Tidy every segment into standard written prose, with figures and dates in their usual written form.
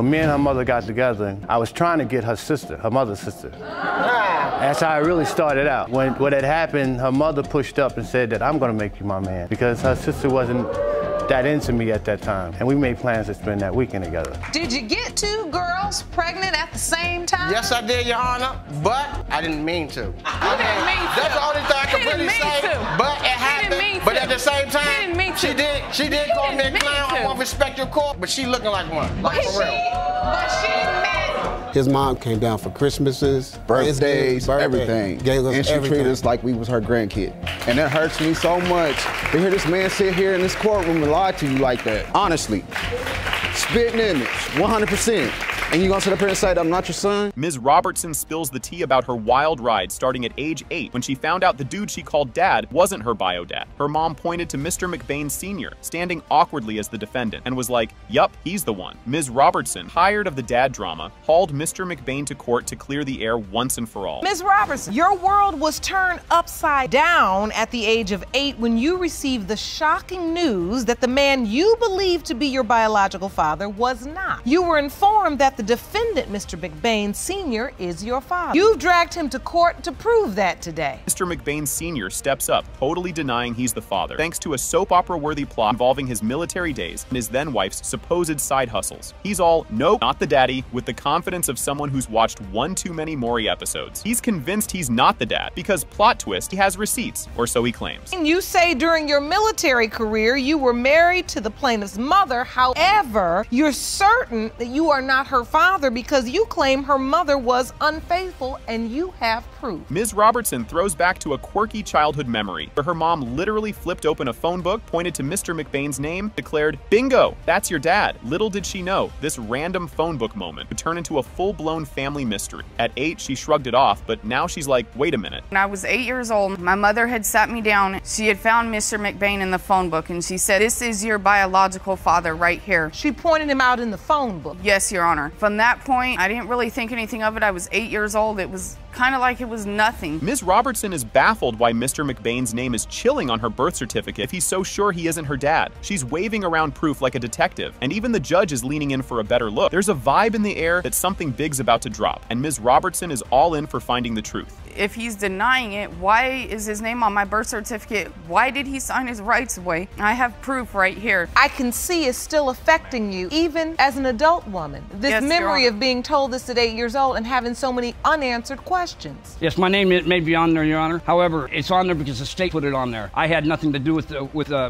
When me and her mother got together, I was trying to get her sister, her mother's sister. That's how it really started out. When what had happened, her mother pushed up and said that I'm gonna make you my man because her sister wasn't that into me at that time. And we made plans to spend that weekend together. Did you get 2 girls pregnant at the same time? Yes, I did, Your Honor, but I didn't mean to. You didn't mean to. That's the only thing I can really say. But it happened. But at the same time, she did call me a clown. I won't respect your court, but she looking like one. Like for real. But she met. His mom came down for Christmases, birthdays, everything. Gave us and she treated us like we was her grandkid. And it hurts me so much to hear this man sit here in this courtroom and lie to you like that. Honestly, spitting image, 100%. And you gonna sit up here and say that I'm not your son? Ms. Robertson spills the tea about her wild ride starting at age 8 when she found out the dude she called dad wasn't her bio dad. Her mom pointed to Mr. McBain Sr., standing awkwardly as the defendant, and was like, yup, he's the one. Ms. Robertson, tired of the dad drama, hauled Mr. McBain to court to clear the air once and for all. Ms. Robertson, your world was turned upside down at the age of 8 when you received the shocking news that the man you believed to be your biological father was not. You were informed that the defendant, Mr. McBain Sr., is your father. You've dragged him to court to prove that today. Mr. McBain Sr. steps up, totally denying he's the father, thanks to a soap opera-worthy plot involving his military days and his then-wife's supposed side hustles. He's all, nope, not the daddy, with the confidence of someone who's watched one too many Maury episodes. He's convinced he's not the dad because, plot twist, he has receipts, or so he claims. And you say during your military career you were married to the plaintiff's mother. However, you're certain that you are not her father because you claim her mother was unfaithful and you have proof. Ms. Robertson throws back to a quirky childhood memory where her mom literally flipped open a phone book, pointed to Mr. McBain's name, declared, bingo, that's your dad. Little did she know, this random phone book moment would turn into a full-blown family mystery. At 8, she shrugged it off, but now she's like, wait a minute. When I was 8 years old, my mother had sat me down. She had found Mr. McBain in the phone book and she said, this is your biological father right here. She pointed him out in the phone book. Yes, Your Honor. From that point, I didn't really think anything of it. I was 8 years old. It was kind of like it was nothing. Ms. Robertson is baffled why Mr. McBain's name is chilling on her birth certificate if he's so sure he isn't her dad. She's waving around proof like a detective, and even the judge is leaning in for a better look. There's a vibe in the air that something big's about to drop, and Ms. Robertson is all in for finding the truth. If he's denying it, why is his name on my birth certificate? Why did he sign his rights away? I have proof right here. I can see it's still affecting you, even as an adult woman. This memory of being told this at 8 years old and having so many unanswered questions. Yes, my name may be on there, Your Honor. However, it's on there because the state put it on there. I had nothing to do with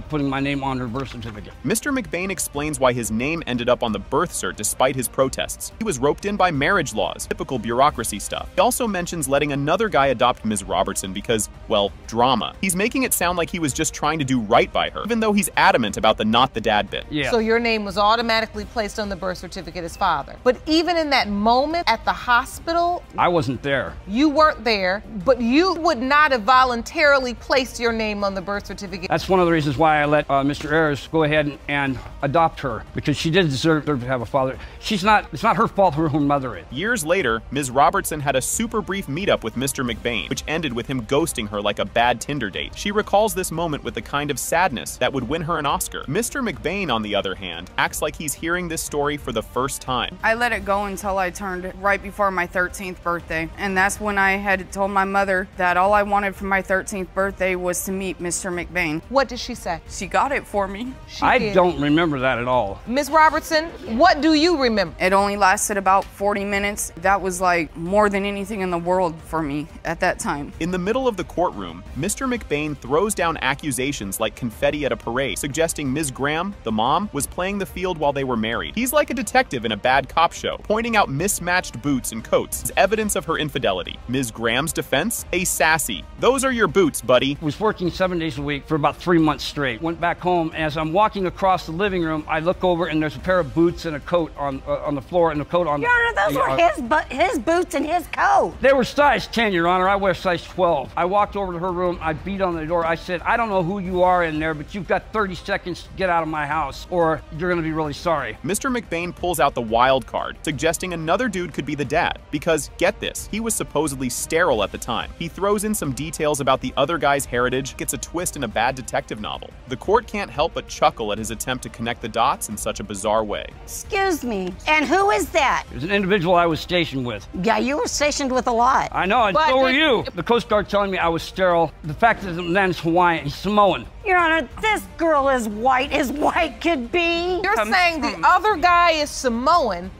putting my name on her birth certificate. Mr. McBain explains why his name ended up on the birth cert despite his protests. He was roped in by marriage laws, typical bureaucracy stuff. He also mentions letting another guy adopt Ms. Robertson because, well, drama. He's making it sound like he was just trying to do right by her, even though he's adamant about the not the dad bit. Yeah. So your name was automatically placed on the birth certificate as father. But even in that moment at the hospital, I wasn't there. You weren't there, but you would not have voluntarily placed your name on the birth certificate. That's one of the reasons why I let Mr. Ayers go ahead and adopt her, because she did deserve to have a father. It's not her fault who her mother is. Years later, Ms. Robertson had a super brief meetup with Mr. McBain, which ended with him ghosting her like a bad Tinder date. She recalls this moment with the kind of sadness that would win her an Oscar. Mr. McBain, on the other hand, acts like he's hearing this story for the first time. I let it go until I turned right before my 13th birthday, and that's when I had told my mother that all I wanted for my 13th birthday was to meet Mr. McBain. What did she say? She got it for me. I don't remember that at all. Ms. Robertson, what do you remember? It only lasted about 40 minutes. That was like more than anything in the world for me at that time. In the middle of the courtroom, Mr. McBain throws down accusations like confetti at a parade, suggesting Ms. Graham, the mom, was playing the field while they were married. He's like a detective in a bad cop show, pointing out mismatched boots and coats as evidence of her infidelity. Ms. Graham's defense? A sassy. Those are your boots, buddy. I was working 7 days a week for about 3 months straight. Went back home, and as I'm walking across the living room, I look over and there's a pair of boots and a coat on the floor and a coat on. Your Honor, those were his boots and his coat. They were size 10, Your Honor. I wear size 12. I walked over to her room. I beat on the door. I said, I don't know who you are in there, but you've got 30 seconds to get out of my house or you're going to be really sorry. Mr. McBain pulls out the wild card, suggesting another dude could be the dad because, get this, he was supposedly sterile at the time. He throws in some details about the other guy's heritage, gets a twist in a bad detective novel. The court can't help but chuckle at his attempt to connect the dots in such a bizarre way. Excuse me, and who is that? There's an individual I was stationed with. Yeah, you were stationed with a lot. I know, and so were you. The Coast Guard telling me I was sterile. The fact that the man's Hawaiian, he's Samoan. Your Honor, this girl is white as white could be. You're saying the other guy is Samoan?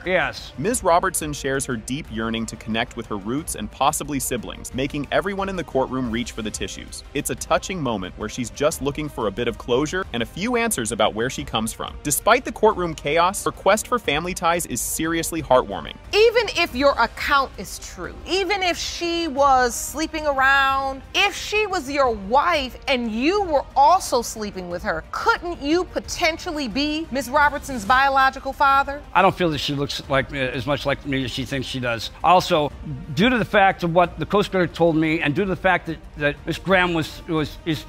Yes. Ms. Robertson shares her deep yearning to connect with her roots and possibly siblings, making everyone in the courtroom reach for the tissues. It's a touching moment where she's just looking for a bit of closure and a few answers about where she comes from. Despite the courtroom chaos, her quest for family ties is seriously heartwarming. Even if your account is true, even if she was sleeping around, if she was your wife and you were also sleeping with her, couldn't you potentially be Ms. Robertson's biological father? I don't feel that she looks like as much like me as she thinks she does. Also, due to the fact of what the Coast Guard told me, and due to the fact that Miss Graham is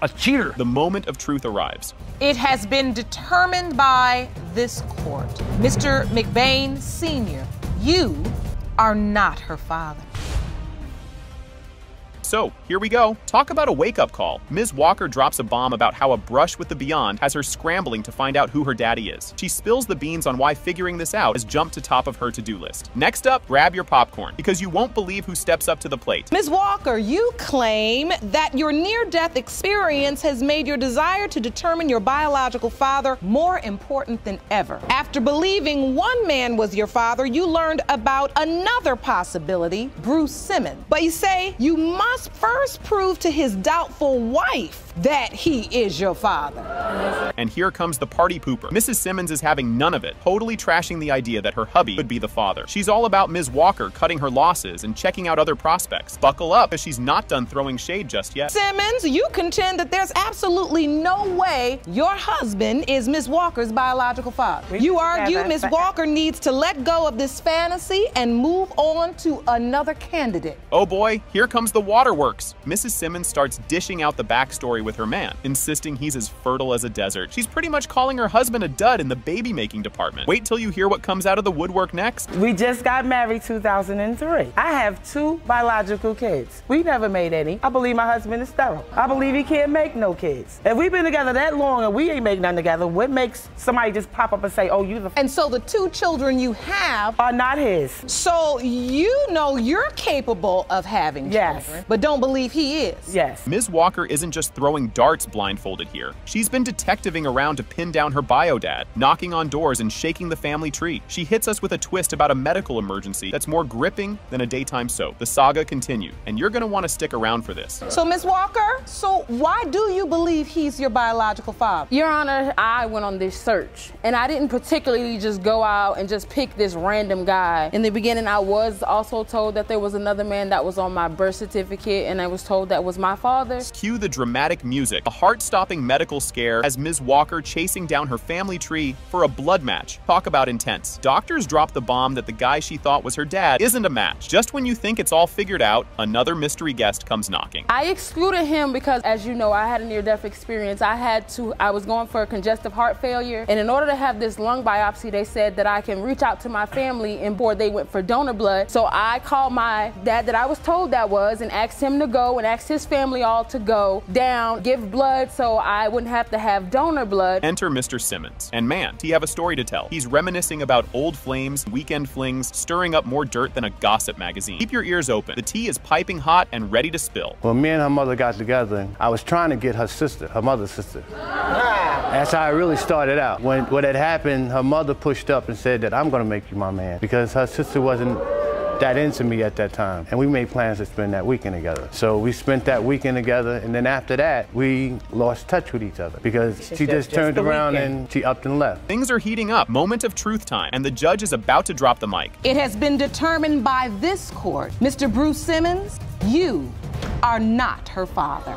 a cheater. The moment of truth arrives. It has been determined by this court. Mr. McBain Sr., you are not her father. So, here we go. Talk about a wake-up call. Ms. Walker drops a bomb about how a brush with the beyond has her scrambling to find out who her daddy is. She spills the beans on why figuring this out has jumped to top of her to-do list. Next up, grab your popcorn, because you won't believe who steps up to the plate. Ms. Walker, you claim that your near-death experience has made your desire to determine your biological father more important than ever. After believing one man was your father, you learned about another possibility, Bruce Simmons. But you say you must first prove to his doubtful wife that he is your father. And here comes the party pooper. Mrs. Simmons is having none of it, totally trashing the idea that her hubby could be the father. She's all about Ms. Walker cutting her losses and checking out other prospects. Buckle up, because she's not done throwing shade just yet. Simmons, you contend that there's absolutely no way your husband is Ms. Walker's biological father. You argue Ms. Walker needs to let go of this fantasy and move on to another candidate. Oh boy, here comes the waterworks. Mrs. Simmons starts dishing out the backstory with her man, insisting he's as fertile as a desert. She's pretty much calling her husband a dud in the baby-making department. Wait till you hear what comes out of the woodwork next. We just got married 2003. I have 2 biological kids. We never made any. I believe my husband is sterile. I believe he can't make no kids. If we've been together that long and we ain't make none together, what makes somebody just pop up and say, oh, you the... And so the 2 children you have are not his. So you know you're capable of having children, but don't believe he is. Yes. Ms. Walker isn't just throwing darts blindfolded here. She's been detectiving around to pin down her bio dad, knocking on doors and shaking the family tree. She hits us with a twist about a medical emergency that's more gripping than a daytime soap. The saga continued, and you're gonna want to stick around for this. So Ms. Walker, so why do you believe he's your biological father? Your Honor, I went on this search, and I didn't particularly just go out and just pick this random guy. In the beginning, I was also told that there was another man that was on my birth certificate, and I was told that was my father. Cue the dramatic music, a heart-stopping medical scare as Ms. Walker chasing down her family tree for a blood match. Talk about intense. Doctors drop the bomb that the guy she thought was her dad isn't a match. Just when you think it's all figured out, another mystery guest comes knocking. I excluded him because, as you know, I had a near-death experience. I was going for a congestive heart failure, and in order to have this lung biopsy, they said that I can reach out to my family, and boy, they went for donor blood. So I called my dad that I was told that was and asked him to go and asked his family all to go down, give blood so I wouldn't have to have donor blood. Enter Mr. Simmons. And man, he have a story to tell. He's reminiscing about old flames, weekend flings, stirring up more dirt than a gossip magazine. Keep your ears open. The tea is piping hot and ready to spill. When me and her mother got together, I was trying to get her sister, her mother's sister. That's how it really started out. When what had happened, her mother pushed up and said that I'm gonna make you my man, because her sister wasn't that into me at that time. And we made plans to spend that weekend together. So we spent that weekend together, and then after that, we lost touch with each other because she just turned around and she upped and left. Things are heating up. Moment of truth time, and the judge is about to drop the mic. It has been determined by this court, Mr. Bruce Simmons, you are not her father.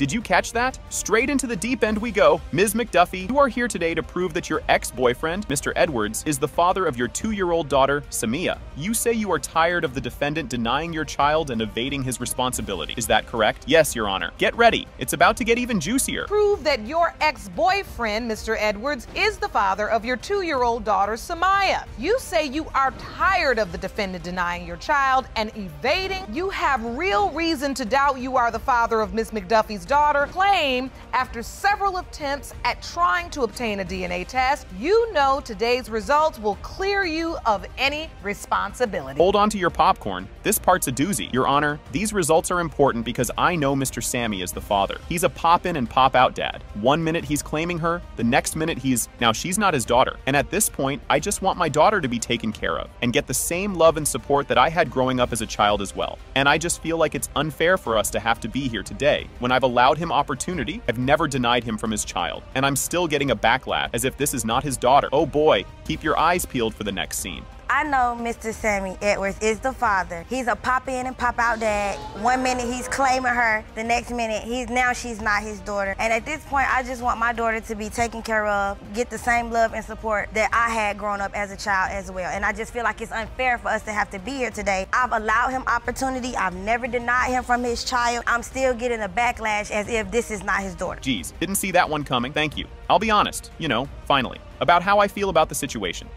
Did you catch that? Straight into the deep end we go. Ms. McDuffie, you are here today to prove that your ex-boyfriend, Mr. Edwards, is the father of your 2-year-old daughter, Samia. You say you are tired of the defendant denying your child and evading his responsibility. Is that correct? Yes, Your Honor. Get ready. It's about to get even juicier. Prove that your ex-boyfriend, Mr. Edwards, is the father of your 2-year-old daughter, Samia. You say you are tired of the defendant denying your child and evading. You have real reason to doubt you are the father of Miss McDuffie's daughter. Claim after several attempts at trying to obtain a DNA test, you know today's results will clear you of any responsibility. Hold on to your popcorn. This part's a doozy. Your Honor, these results are important because I know Mr. Sammy is the father. He's a pop-in and pop-out dad. One minute he's claiming her, the next minute now she's not his daughter. And at this point, I just want my daughter to be taken care of and get the same love and support that I had growing up as a child as well. And I just feel like it's unfair for us to have to be here today. When I've allowed him opportunity, I've never denied him from his child. And I'm still getting a backlash as if this is not his daughter. Oh boy, keep your eyes peeled for the next scene. I know Mr. Sammy Edwards is the father. He's a pop-in and pop-out dad. One minute he's claiming her, the next minute she's not his daughter. And at this point, I just want my daughter to be taken care of, get the same love and support that I had growing up as a child as well. And I just feel like it's unfair for us to have to be here today. I've allowed him opportunity. I've never denied him from his child. I'm still getting a backlash as if this is not his daughter. Geez, didn't see that one coming. Thank you. I'll be honest, finally, about how I feel about the situation.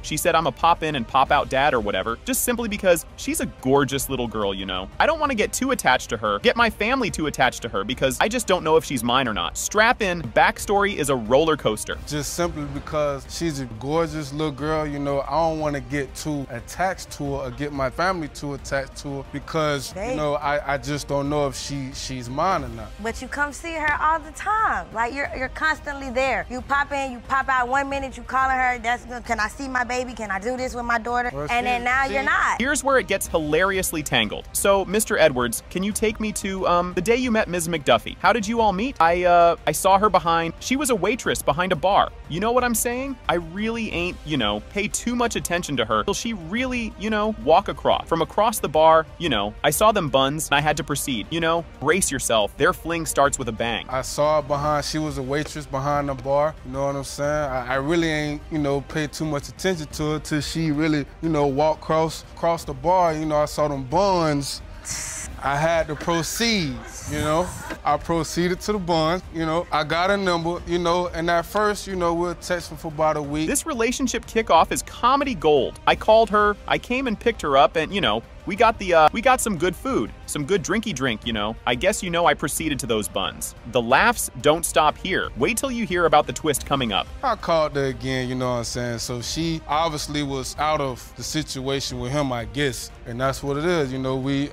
She said I'm a pop-in and pop-out dad or whatever, just simply because she's a gorgeous little girl, I don't want to get too attached to her, get my family too attached to her, because I just don't know if she's mine or not. Strap in, backstory is a roller coaster. Just simply because she's a gorgeous little girl, I don't want to get too attached to her or get my family too attached to her because, I just don't know if she's mine or not. But you come see her all the time. Like, you're constantly there. You pop in, you pop out. One minute you calling her, that's good. Can I see my baby? Can I do this with my daughter? Well, and then now you're not. Here's where it gets hilariously tangled. So, Mr. Edwards, can you take me to the day you met Ms. McDuffie? How did you all meet? I saw her she was a waitress behind a bar. You know what I'm saying? I really ain't, pay too much attention to her till she really, walk across. From across the bar, I saw them buns and I had to proceed. Brace yourself. Their fling starts with a bang. I saw her she was a waitress behind the bar, you know what I'm saying? I really ain't, paid too much attention to her till she really, walked across the bar. I saw them buns. I had to proceed, I proceeded to the buns, I got a number, and at first, we were texting for about a week. This relationship kickoff is comedy gold. I called her, I came and picked her up, and we got some good food, some good drinky drink, I guess I proceeded to those buns. The laughs don't stop here. Wait till you hear about the twist coming up. I called her again, you know what I'm saying? So she obviously was out of the situation with him, I guess. And that's what it is,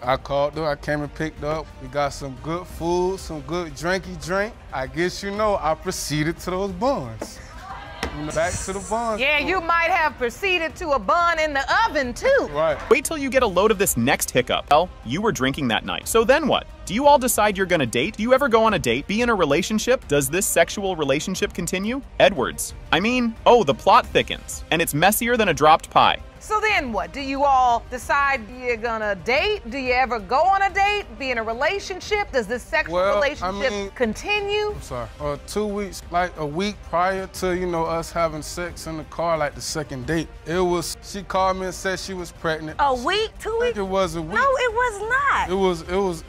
I called her, I came and picked up. We got some good food, some good drinky drink. I guess I proceeded to those buns. Back to the bun. Yeah, you might have proceeded to a bun in the oven, too. Right. Wait till you get a load of this next hiccup. Well, you were drinking that night. So then what? Do you all decide you're gonna date? Do you ever go on a date? Be in a relationship? Does this sexual relationship continue? Edwards. The plot thickens. And it's messier than a dropped pie. So then what? Do you all decide you're gonna date? Do you ever go on a date? Be in a relationship? Does this sexual relationship continue? I'm sorry. 2 weeks, like a week prior to, us having sex in the car, like the second date, she called me and said she was pregnant. A week? 2 weeks? It was a week. No, it was not.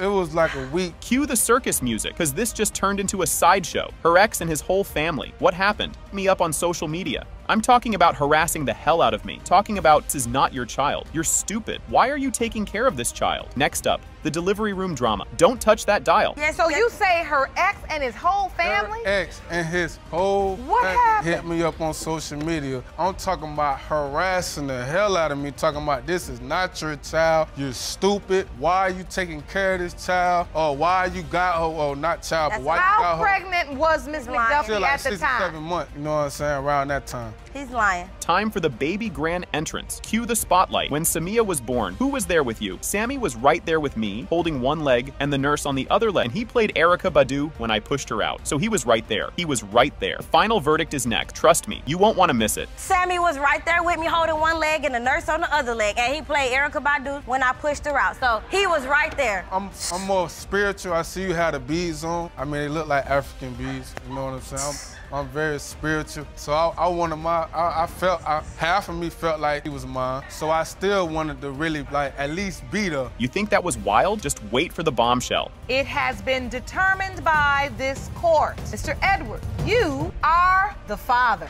It was like a week. Cue the circus music, because this just turned into a sideshow. Her ex and his whole family. What happened? Me up on social media. I'm talking about harassing the hell out of me. Talking about, this is not your child. You're stupid. Why are you taking care of this child? Next up, the delivery room drama. Don't touch that dial. Yeah, so you say her ex and his whole family? Her ex and his whole family hit me up on social media. I'm talking about harassing the hell out of me, talking about this is not your child, you're stupid, why are you taking care of this child, or why you got her, not child, but why you got her. How pregnant was Ms. McDuffie like at the 6 or time? 7 months, you know what I'm saying, around that time. He's lying. Time for the baby grand entrance. Cue the spotlight. When Samia was born, who was there with you? Sammy was right there with me, holding one leg and the nurse on the other leg. And he played Erykah Badu when I pushed her out. So he was right there. He was right there. The final verdict is next. Trust me, you won't want to miss it. Sammy was right there with me holding one leg and the nurse on the other leg. And he played Erykah Badu when I pushed her out. So he was right there. I'm more spiritual. I see you had the beads on. I mean, they look like African beads. You know what I'm saying? I'm very spiritual. So I wanted half of me felt like he was mine. So I still wanted to really, like, at least beat her. You think that was wild? Just wait for the bombshell. It has been determined by this court. Mr. Edward, you are the father.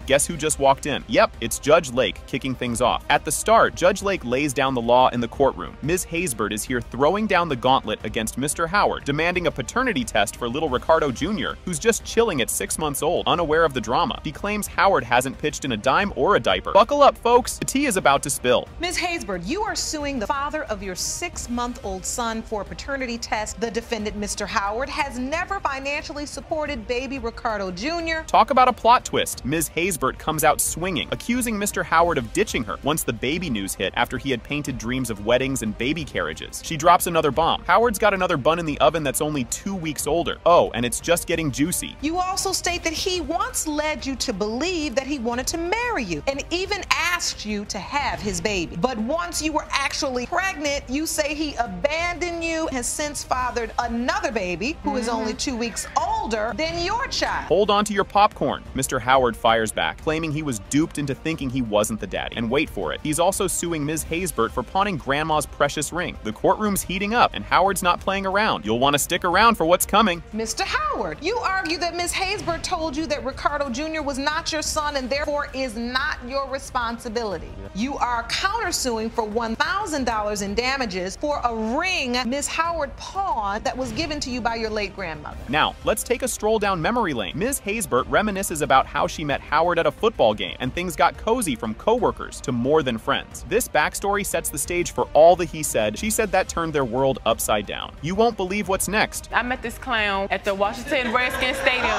Guess who just walked in? Yep, it's Judge Lake kicking things off. At the start, Judge Lake lays down the law in the courtroom. Ms. Haysbert is here throwing down the gauntlet against Mr. Howard, demanding a paternity test for little Ricardo Jr., who's just chilling at 6 months old, unaware of the drama. He claims Howard hasn't pitched in a dime or a diaper. Buckle up, folks. The tea is about to spill. Ms. Haysbert, you are suing the father of your 6-month-old son for a paternity test. The defendant, Mr. Howard, has never financially supported baby Ricardo Jr. Talk about a plot twist. Ms. Haysbert comes out swinging, accusing Mr. Howard of ditching her once the baby news hit after he had painted dreams of weddings and baby carriages. She drops another bomb. Howard's got another bun in the oven that's only 2 weeks older. Oh, and it's just getting juicy. You also state that he once led you to believe that he wanted to marry you and even asked you to have his baby. But once you were actually pregnant, you say he abandoned you, has since fathered another baby who is only 2 weeks older than your child. Hold on to your popcorn. Mr. Howard fires back, claiming he was duped into thinking he wasn't the daddy. And wait for it, he's also suing Ms. Haysbert for pawning Grandma's precious ring. The courtroom's heating up, and Howard's not playing around. You'll want to stick around for what's coming. Mr. Howard, you argue that Ms. Haysbert told you that Ricardo Jr. was not your son and therefore is not your responsibility. You are countersuing for $1,000 in damages for a ring Ms. Howard pawned that was given to you by your late grandmother. Now, let's take a stroll down memory lane. Ms. Haysbert reminisces about how she met Howard at a football game, and things got cozy from co-workers to more than friends. This backstory sets the stage for all the he said, she said that turned their world upside down. You won't believe what's next. I met this clown at the Washington Redskins Stadium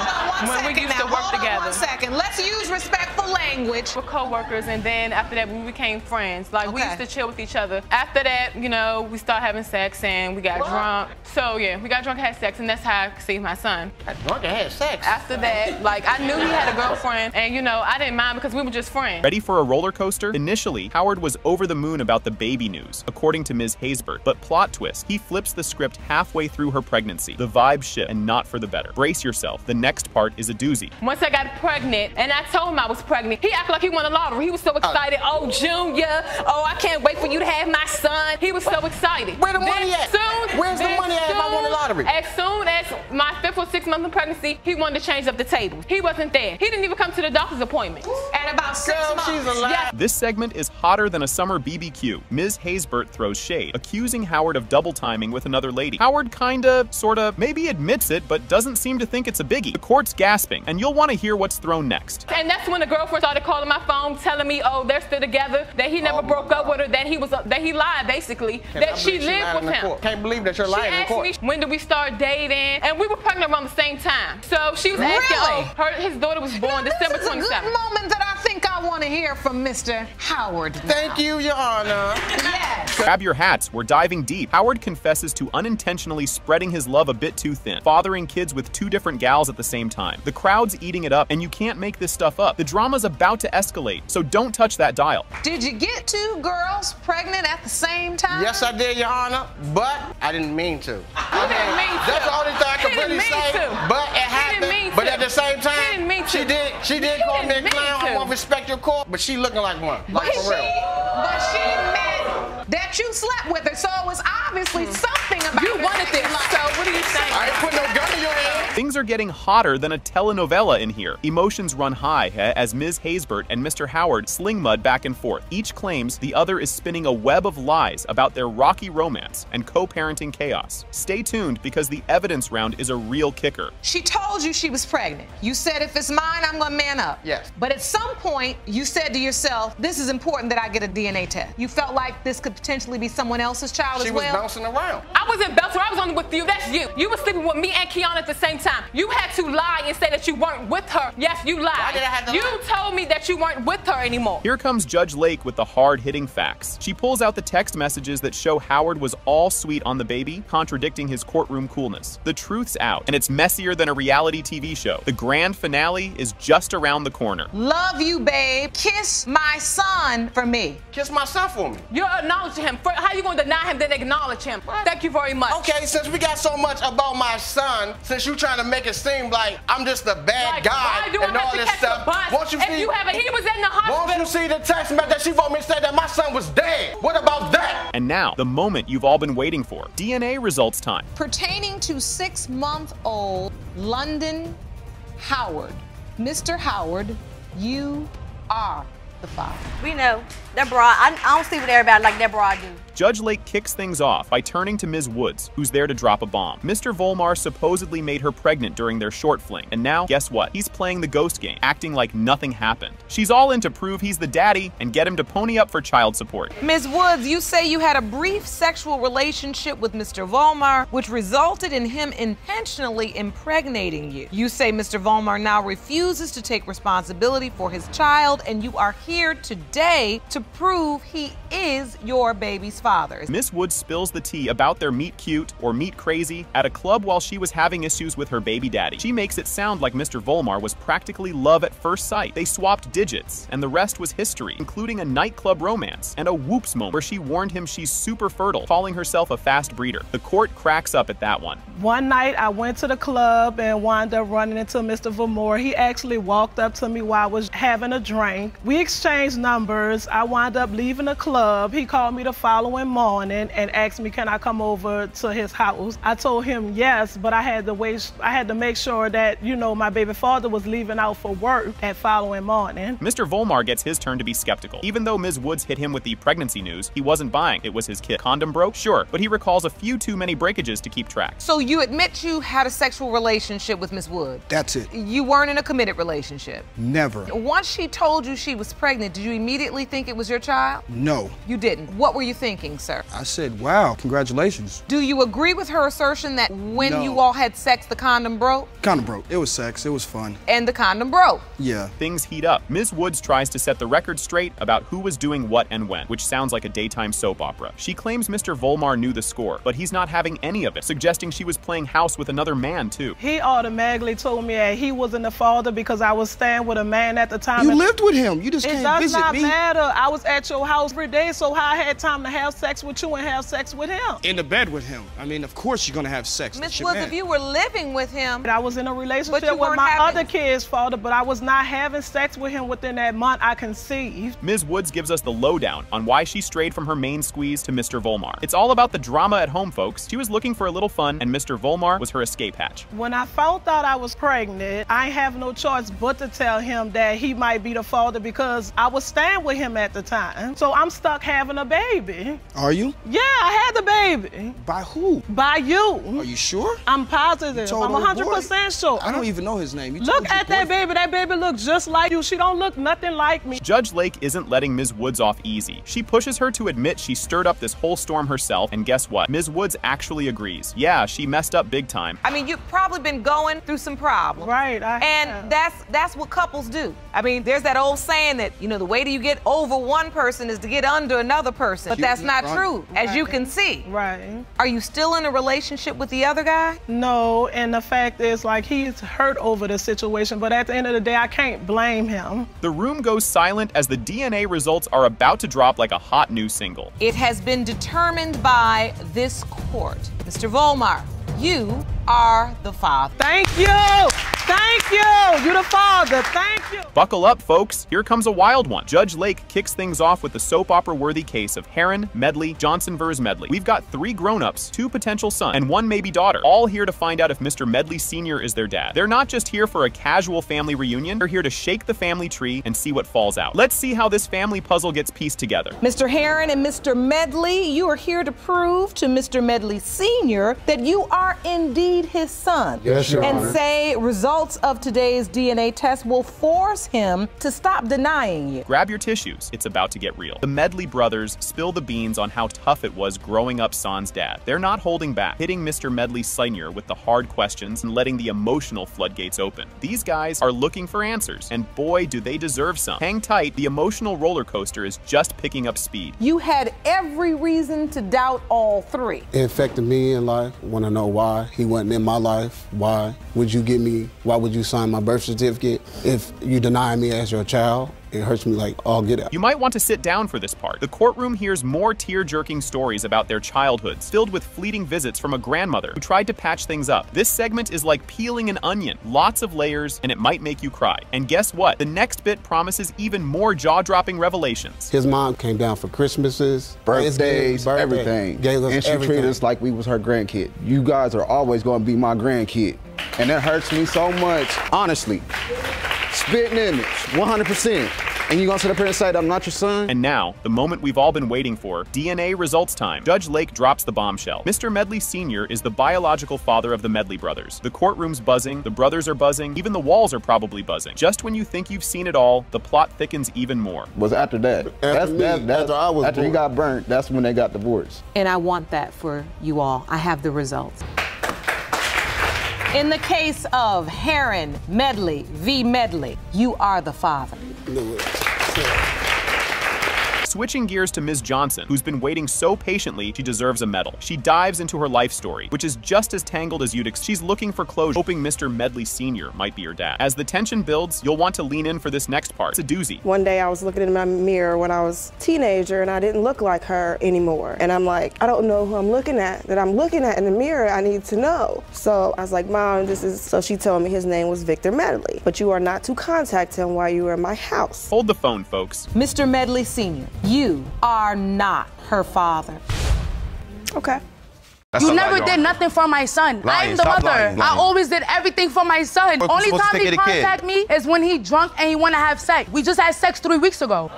when we used to work together. 1 second, let's use respectful language. We're co-workers, and then after that, we became friends. Like, we used to chill with each other. After that, you know, we started having sex, and we got drunk. So, yeah, we got drunk and had sex, and that's how I conceived my son. Got drunk and had sex? After that, like, I knew he had a girlfriend, and, you know, I didn't mind because we were just friends. Ready for a roller coaster? Initially, Howard was over the moon about the baby news, according to Ms. Haysbert. But plot twist, he flips the script halfway through her pregnancy. The vibe shift, and not for the better. Brace yourself, the next part is a doozy. Once I got pregnant, and I told him I was pregnant, he acted like he won the lottery. He was so excited. Oh, Junior, oh, I can't wait for you to have my son. He was so excited. Where the money at? Where's the money at if I won the lottery? As soon as my 5th or 6th month of pregnancy, he wanted to change up the tables. He wasn't there. He didn't even come to the doctor's appointment. At about 6 months. She's alive. Yeah. This segment is hotter than a summer BBQ. Ms. Haysbert throws shade, accusing Howard of double timing with another lady. Howard kinda, sorta, maybe admits it, but doesn't seem to think it's a biggie. The court's gasping, and you'll want to hear what's thrown next. And that's when the girlfriend started calling my phone, telling me, oh, they're still together, that he never broke up with her, that he lied, basically, that she lived with him. Can't believe that you're lying in court. She asked me, when did we start dating? And we were pregnant around the same time. So she was asking, his daughter was born December 27th. This is a good moment that I think I want to hear from Mr. Howard. Thank you, Your Honor. Yes. Grab your hats, we're diving deep. Howard confesses to unintentionally spreading his love a bit too thin, fathering kids with 2 different gals at the same time. The crowd's eating it up, and you can't make this stuff up. The drama's about to escalate, so don't touch that dial. Did you get 2 girls pregnant at the same time? Yes, I did, Your Honor, but I didn't mean to. That's the only thing I can really say. But it happened. But at the same time, she did call me a clown. I won't respect your court, but she looking like one. Like for real. But she admitted that you slept with her, so it was obviously something about you wanted this. So what are you saying? I ain't put no gun in your hand. Things are getting hotter than a telenovela in here. Emotions run high as Ms. Haysbert and Mr. Howard sling mud back and forth. Each claims the other is spinning a web of lies about their rocky romance and co-parenting chaos. Stay tuned because the evidence round is a real kicker. She told you she was pregnant. You said, if it's mine, I'm gonna man up. Yes. But at some point, you said to yourself, this is important that I get a DNA test. You felt like this could potentially be someone else's child as well? She was bouncing around. I wasn't bouncing around. I was only with you. That's you. You were sleeping with me and Kiana at the same time. time. You had to lie and say that you weren't with her. Yes, you lied. Why did I have to You lie? told me that you weren't with her anymore. Here comes Judge Lake with the hard-hitting facts. She pulls out the text messages that show Howard was all sweet on the baby, contradicting his courtroom coolness. The truth's out, and it's messier than a reality TV show. The grand finale is just around the corner. Love you, babe. Kiss my son for me. Kiss my son for me. You're acknowledging him. How you going to deny him then acknowledge him? Thank you very much. Okay, since we got so much about my son, since you trying to make it seem like I'm just a bad guy why do I and have all to this catch stuff, the bus? won't you If see? you haven't, he was in the hospital. Won't you see the text message that she wrote me said that my son was dead? What about that? And now, the moment you've all been waiting for. DNA results time. Pertaining to 6-month-old London Howard. Mr. Howard, you are the father. We know. Deborah, I don't sleep with everybody like Deborah do. Judge Lake kicks things off by turning to Ms. Woods, who's there to drop a bomb. Mr. Volmar supposedly made her pregnant during their short fling, and now, guess what? He's playing the ghost game, acting like nothing happened. She's all in to prove he's the daddy and get him to pony up for child support. Ms. Woods, you say you had a brief sexual relationship with Mr. Volmar, which resulted in him intentionally impregnating you. You say Mr. Volmar now refuses to take responsibility for his child, and you are here today to prove he is your baby's father. Miss Woods spills the tea about their meet cute or meet crazy at a club while she was having issues with her baby daddy. She makes it sound like Mr. Volmar was practically love at first sight. They swapped digits, and the rest was history, including a nightclub romance and a whoops moment where she warned him she's super fertile, calling herself a fast breeder. The court cracks up at that one. One night I went to the club and wound up running into Mr. Volmar. He actually walked up to me while I was having a drink. We exchanged numbers. I wound up leaving the club. He called me the following morning and asked me, can I come over to his house? I told him yes, but I had to make sure that, you know, my baby father was leaving out for work that following morning. Mr. Volmar gets his turn to be skeptical. Even though Ms. Woods hit him with the pregnancy news, he wasn't buying. It was his kid. Condom broke? Sure, but he recalls a few too many breakages to keep track. So you admit you had a sexual relationship with Ms. Wood? That's it. You weren't in a committed relationship? Never. Once she told you she was pregnant, did you immediately think it was your child? No. You didn't. What were you thinking, sir? I said, wow, congratulations. Do you agree with her assertion that when you all had sex, the condom broke? Condom broke. It was sex. It was fun. And the condom broke? Yeah. Things heat up. Ms. Woods tries to set the record straight about who was doing what and when, which sounds like a daytime soap opera. She claims Mr. Volmar knew the score, but he's not having any of it, suggesting she was playing house with another man, too. He automatically told me that he wasn't the father because I was staying with a man at the time. You lived with him. You just can't visit me. It does not matter. I was at your house every day, so how I had time to have sex with you and have sex with him? In the bed with him. I mean, of course you're going to have sex. Miss Woods, if you were living with him... I was in a relationship with my other kid's father, but I was not having sex with him within that month I conceived. Ms. Woods gives us the lowdown on why she strayed from her main squeeze to Mr. Volmar. It's all about the drama at home, folks. She was looking for a little fun, and Mr. Volmar was her escape hatch. When I found out I was pregnant, I ain't have no choice but to tell him that he might be the father because I was staying with him at the time. So I'm stuck having a baby. Are you? Yeah, I had the baby. By who? By you. Are you sure? I'm positive. I'm 100% sure. I don't even know his name. Look at that baby. That baby looks just like you. She don't look nothing like me. Judge Lake isn't letting Ms. Woods off easy. She pushes her to admit she stirred up this whole storm herself, and guess what? Ms. Woods actually agrees. Yeah, she messed up big time. I mean, you've probably been going through some problems. Right. And that's what couples do. I mean, there's that old saying that, you know, the way that you get over one person is to get under another person. But that's not true, as you can see. Right. Are you still in a relationship with the other guy? No, and the fact is, like, he's hurt over the situation, but at the end of the day, I can't blame him. The room goes silent as the DNA results are about to drop like a hot new single. It has been determined by this court. Mr. Volmar, you are the father. Thank you! Thank you! You're the father. Thank you! Buckle up, folks. Here comes a wild one. Judge Lake kicks things off with the soap opera-worthy case of Heron, Medley, Johnson vs. Medley. We've got 3 grown-ups, 2 potential sons, and 1 maybe daughter, all here to find out if Mr. Medley Sr. is their dad. They're not just here for a casual family reunion. They're here to shake the family tree and see what falls out. Let's see how this family puzzle gets pieced together. Mr. Heron and Mr. Medley, you are here to prove to Mr. Medley Sr. that you are indeed plead his son Yes, Your and Honor. say results of today's DNA test will force him to stop denying you? Grab your tissues, it's about to get real. The Medley brothers spill the beans on how tough it was growing up Son's dad. They're not holding back, hitting Mr. Medley Sr. with the hard questions and letting the emotional floodgates open. These guys are looking for answers, and boy, do they deserve some. Hang tight, the emotional roller coaster is just picking up speed. You had every reason to doubt all three. It affected me in life. Want to know why he wasn't in my life. Why would you sign my birth certificate if you deny me as your child? It hurts me like all get out. You might want to sit down for this part. The courtroom hears more tear-jerking stories about their childhoods, filled with fleeting visits from a grandmother who tried to patch things up. This segment is like peeling an onion, lots of layers, and it might make you cry. And guess what? The next bit promises even more jaw-dropping revelations. His mom came down for Christmases, Birthdays, everything. Gave us and she everything. treated us like we was her grandkid. You guys are always going to be my grandkid. And that hurts me so much, honestly. Spitting image, 100%. And you gonna sit up here and say that I'm not your son? And now, the moment we've all been waiting for, DNA results time. Judge Lake drops the bombshell. Mr. Medley Sr. is the biological father of the Medley brothers. The courtroom's buzzing, the brothers are buzzing, even the walls are probably buzzing. Just when you think you've seen it all, the plot thickens even more. Was after that. After he got burnt, that's when they got divorced. And I want that for you all. I have the results. In the case of Heron Medley v. Medley, you are the father. Switching gears to Ms. Johnson, who's been waiting so patiently she deserves a medal. She dives into her life story, which is just as tangled as you'd expect. She's looking for closure, hoping Mr. Medley Sr. might be her dad. As the tension builds, you'll want to lean in for this next part. It's a doozy. One day I was looking in my mirror when I was a teenager and I didn't look like her anymore. And I'm like, I don't know who I'm looking at. That I'm looking at in the mirror, I need to know. So I was like, Mom, so she told me his name was Victor Medley, but you are not to contact him while you are in my house. Hold the phone, folks. Mr. Medley Sr., you are not her father. Okay. You never did nothing for my son. I'm the mother. I always did everything for my son. Only time he contact me is when he drunk and he want to have sex. We just had sex 3 weeks ago.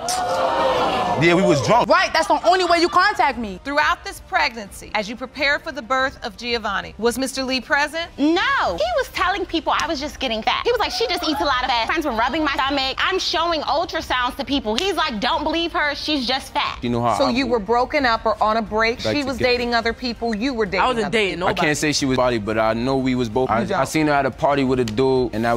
Yeah, we was drunk. Right, that's the only way you contact me. Throughout this pregnancy, as you prepare for the birth of Giovanni, was Mr. Lee present? No. He was telling people I was just getting fat. He was like, she just eats a lot of fat. Friends were rubbing my stomach. I'm showing ultrasounds to people. He's like, don't believe her. She's just fat. You know how So you were broken up or on a break. She was dating other people. You were dating I wasn't dating nobody. I can't say she was body, but I know we was both. I seen her at a party with a dude, and that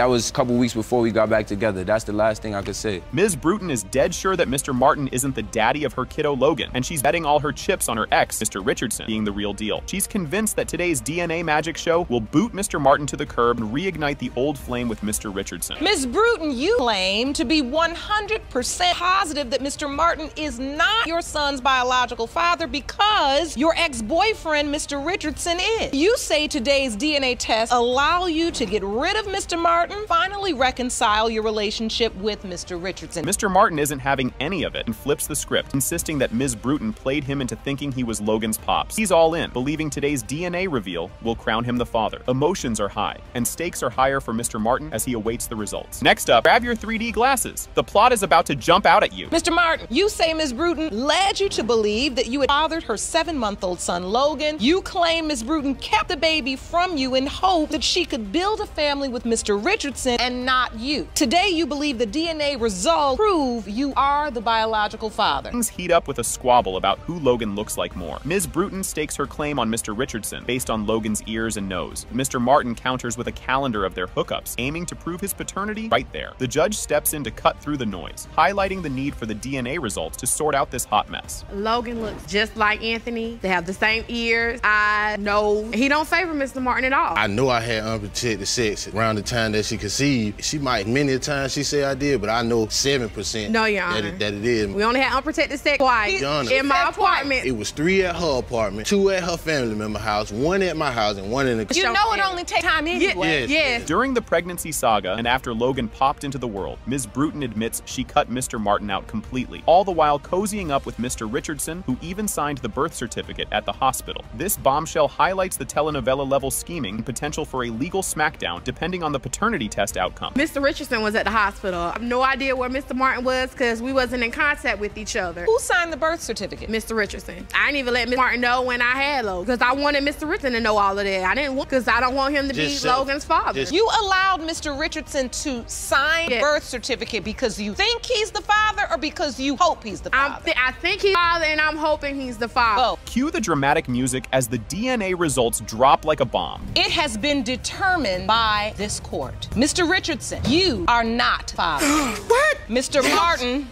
was a couple weeks before we got back together. That's the last thing I could say. Ms. Bruton is dead sure that Mr. Martin isn't the daddy of her kiddo Logan, and she's betting all her chips on her ex, Mr. Richardson, being the real deal. She's convinced that today's DNA magic show will boot Mr. Martin to the curb and reignite the old flame with Mr. Richardson. Ms. Bruton, you claim to be 100% positive that Mr. Martin is not your son's biological father because your ex-boyfriend, Mr. Richardson, is. You say today's DNA test allow you to get rid of Mr. Martin, finally reconcile your relationship with Mr. Richardson. Mr. Martin isn't having any of it and flips the script, insisting that Ms. Bruton played him into thinking he was Logan's pops. He's all in, believing today's DNA reveal will crown him the father. Emotions are high, and stakes are higher for Mr. Martin as he awaits the results. Next up, grab your 3D glasses. The plot is about to jump out at you. Mr. Martin, you say Ms. Bruton led you to believe that you had fathered her 7-month-old son, Logan. You claim Ms. Bruton kept the baby from you in hope that she could build a family with Mr. Richardson and not you. Today, you believe the DNA results prove you are the biological father. Things heat up with a squabble about who Logan looks like more. Ms. Bruton stakes her claim on Mr. Richardson based on Logan's ears and nose. Mr. Martin counters with a calendar of their hookups, aiming to prove his paternity right there. The judge steps in to cut through the noise, highlighting the need for the DNA results to sort out this hot mess. Logan looks just like Anthony. They have the same ears, eyes, nose. He don't favor Mr. Martin at all. I know I had unprotected sex around the time that she conceived. She might, many times she said I did, but I know 7% no, Your Honor. that it is. We only had unprotected sex twice in my apartment. It was 3 at her apartment, 2 at her family member house, 1 at my house, and 1 in the... You know it only takes time anyway. Yes. During the pregnancy saga, and after Logan popped into the world, Ms. Bruton admits she cut Mr. Martin out completely, all the while cozying up with Mr. Richardson, who even signed the birth certificate at the hospital. This bombshell highlights the telenovela-level scheming and potential for a legal smackdown depending on the paternity test outcome. Mr. Richardson was at the hospital. I have no idea where Mr. Martin was because we wasn't in contact. contact with each other. Who signed the birth certificate? Mr. Richardson. I didn't even let Mr. Martin know when I had Logan because I wanted Mr. Richardson to know all of that. I didn't want, because I don't want him to be Logan's father. You allowed Mr. Richardson to sign the birth certificate because you think he's the father or because you hope he's the father? I think he's the father and I'm hoping he's the father. Oh. Cue the dramatic music as the DNA results drop like a bomb. It has been determined by this court. Mr. Richardson, you are not father. What? Mr. Martin.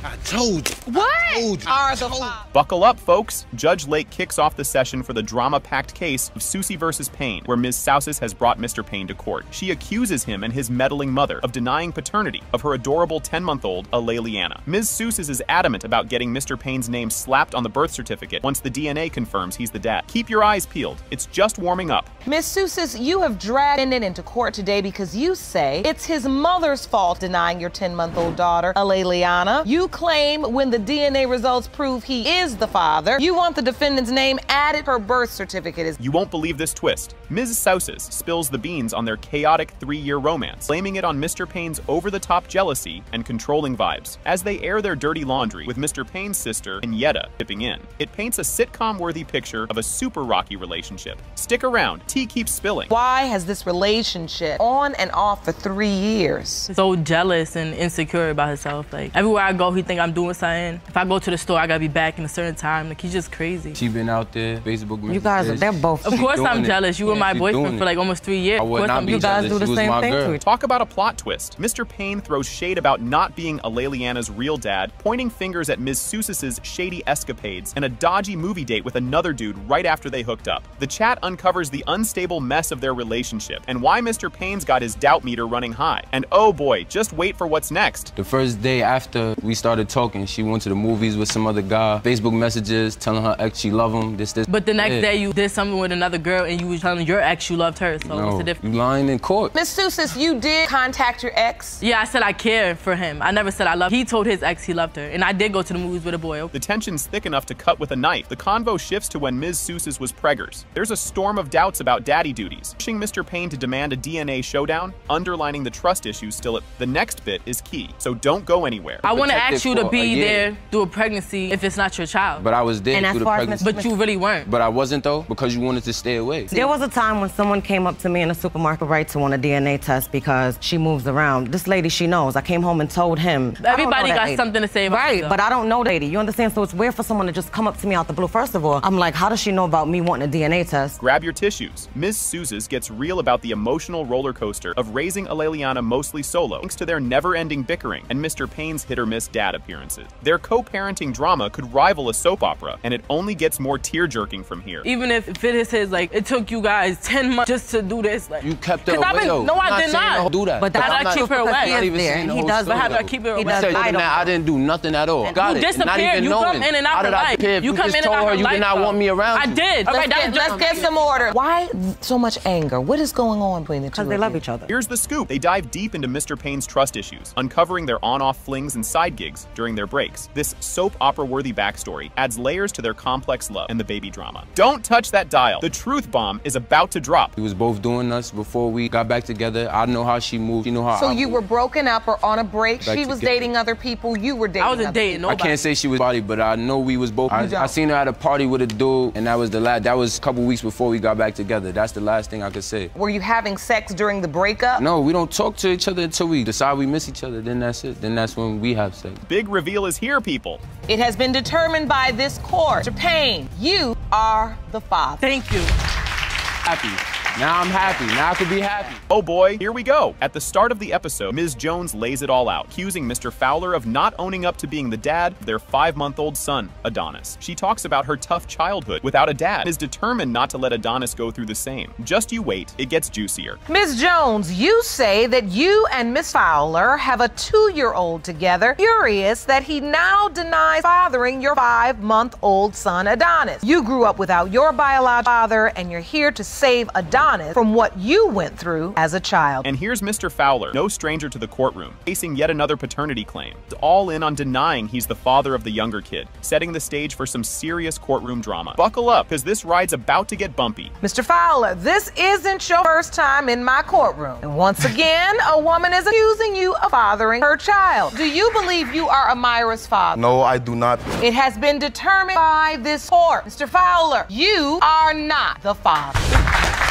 I told you. What? Are the father. Buckle up, folks. Judge Lake kicks off the session for the drama-packed case of Susie versus Payne, where Ms. Sousis has brought Mr. Payne to court. She accuses him and his meddling mother of denying paternity of her adorable 10-month-old Aleliana. Ms. Sousis is adamant about getting Mr. Payne's name slapped on the birth certificate once the DNA confirms he's the dad. Keep your eyes peeled. It's just warming up. Ms. Sousis, you have dragged it into court today because you say it's his mother's fault denying your 10-month-old daughter, Aleliana. You claim when the DNA results prove he is the father, you want the defendant's name added her birth certificate. You won't believe this twist. Ms. Sousis spills the beans on their chaotic 3-year romance, blaming it on Mr. Payne's over-the-top jealousy and controlling vibes. As they air their dirty laundry with Mr. Payne's sister, Henrietta, tipping in, it paints a sitcom-worthy picture of a super rocky relationship. Stick around, tea keeps spilling. Why has this relationship on and off for 3 years? So jealous and insecure about himself. Like, everywhere I go, he think I'm doing something. If I go to the store, I gotta be back in a certain time. Like, he's just crazy. She been out there, Facebook messages. You guys, they're both. Of course I'm jealous. You were my boyfriend for like almost 3 years. Of course you guys do the same thing to each. Talk about a plot twist. Mr. Payne throws shade about not being Aleliana's real dad, pointing fingers at Ms. Sousis's shady escapades and a dodgy movie date with another dude right after they hooked up. The chat uncovers the unstable mess of their relationship and why Mr. Payne's got his doubt meter running high. And oh boy, just wait for what's next. The first day after we started talking, she went to the movies with some other guy. Facebook messages telling her ex she love him, this. But the next day you did something with another girl and you was telling your ex you loved her. So what's the difference? You lying in court. Ms. Sousis, you did contact your ex? Yeah, I said I care for him. I never said I love him. He told his ex he loved her. And I did go to the movies with a boy. The tension's thick enough to cut with a knife. The convo shifts to when Ms. Sousis was preggers. There's a storm of doubts about daddy duties, pushing Mr. Payne to demand a DNA showdown, underlining the trust issues still at. The next bit is key, so don't go anywhere. I want to ask you to be there through a pregnancy if it's not your child. But I was there through the pregnancy. But you really weren't. But I wasn't though, because you wanted to stay away. There was a time when someone came up to me in a supermarket right to want a DNA test because she moves around. This lady, she knows. I came home and told him. Everybody got something to say about Right, you, but I don't know the lady. You understand? So it's weird for someone to just come up to me out the blue. First of all, I'm like, how does she know about me wanting a DNA test? Grab your tissues. Ms. Sousis gets real about the emotional roller coaster of raising Aleliana mostly solo, thanks to their never-ending bickering and Mr. Payne's hit-or-miss dad appearances. Their co-parenting drama could rival a soap opera, and it only gets more tear-jerking from here. Even if it is his, like, it took you guys 10 months just to do this. Like, you kept her away, though. No, I did not. Do that. But how did I keep her away? He does. But how do I keep her away? I didn't do nothing at all. Got it. Disappeared. You come in and out of life. You come in and out of life. You did not want me around. I did. Let's get some order. Why so much anger? What is going on between the two? Because they love each other. Here's the scoop. They dive deep into Mr. Payne's trust issues, uncovering their on-off flings and side gigs during their breaks. This soap opera-worthy backstory adds layers to their complex love and the baby drama. Don't touch that dial. The truth bomb is about to drop. We was both doing us before we got back together. I know how she moved. You know how. So you were broken up or on a break. She was together. Dating other people. You were dating. I wasn't dating nobody. I can't say she was body, but I know we was both. I seen her at a party with a dude, and that was the last. That was a couple weeks before we got back together. That's the last thing I could say. Were you having sex during the breakup? No, we don't talk to each other until we decide we miss each other. Then that's it. Then that's when we have sex. Big reveal is here, people. It has been determined by this court. Mr. Payne, you are the father. Thank you. Happy. Now I'm happy. Now I could be happy. Oh boy, here we go. At the start of the episode, Ms. Jones lays it all out, accusing Mr. Fowler of not owning up to being the dad of their 5-month-old son, Adonis. She talks about her tough childhood without a dad and is determined not to let Adonis go through the same. Just you wait, it gets juicier. Ms. Jones, you say that you and Miss Fowler have a 2-year-old together, furious that he now denies fathering your 5-month-old son, Adonis. You grew up without your biological father, and you're here to save Adonis honest from what you went through as a child. And here's Mr. Fowler, no stranger to the courtroom, facing yet another paternity claim. All in on denying he's the father of the younger kid, setting the stage for some serious courtroom drama. Buckle up, because this ride's about to get bumpy. Mr. Fowler, this isn't your first time in my courtroom. And once again, a woman is accusing you of fathering her child. Do you believe you are Amira's father? No, I do not. It has been determined by this court. Mr. Fowler, you are not the father.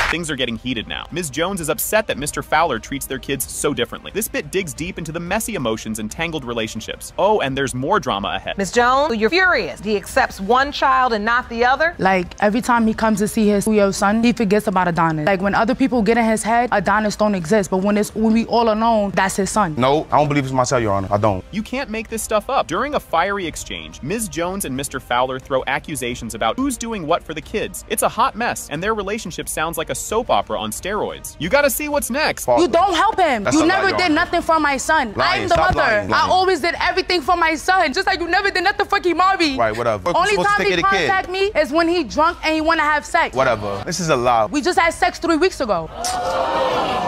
Things are getting heated now. Ms. Jones is upset that Mr. Fowler treats their kids so differently. This bit digs deep into the messy emotions and tangled relationships. Oh, and there's more drama ahead. Ms. Jones, you're furious. He accepts one child and not the other? Like, every time he comes to see his 2-year-old son, he forgets about Adonis. Like, when other people get in his head, Adonis don't exist. But when we all alone, that's his son. No, I don't believe it's my child, Your Honor. I don't. You can't make this stuff up. During a fiery exchange, Ms. Jones and Mr. Fowler throw accusations about who's doing what for the kids. It's a hot mess, and their relationship sounds like a soap opera on steroids. You gotta see what's next. You don't help him. You never did nothing for my son. I'm the mother. I always did everything for my son. Just like you never did nothing for Kimari. Right, whatever. Only time he contact me is when he drunk and he wanna have sex. Whatever. This is a lie. We just had sex 3 weeks ago.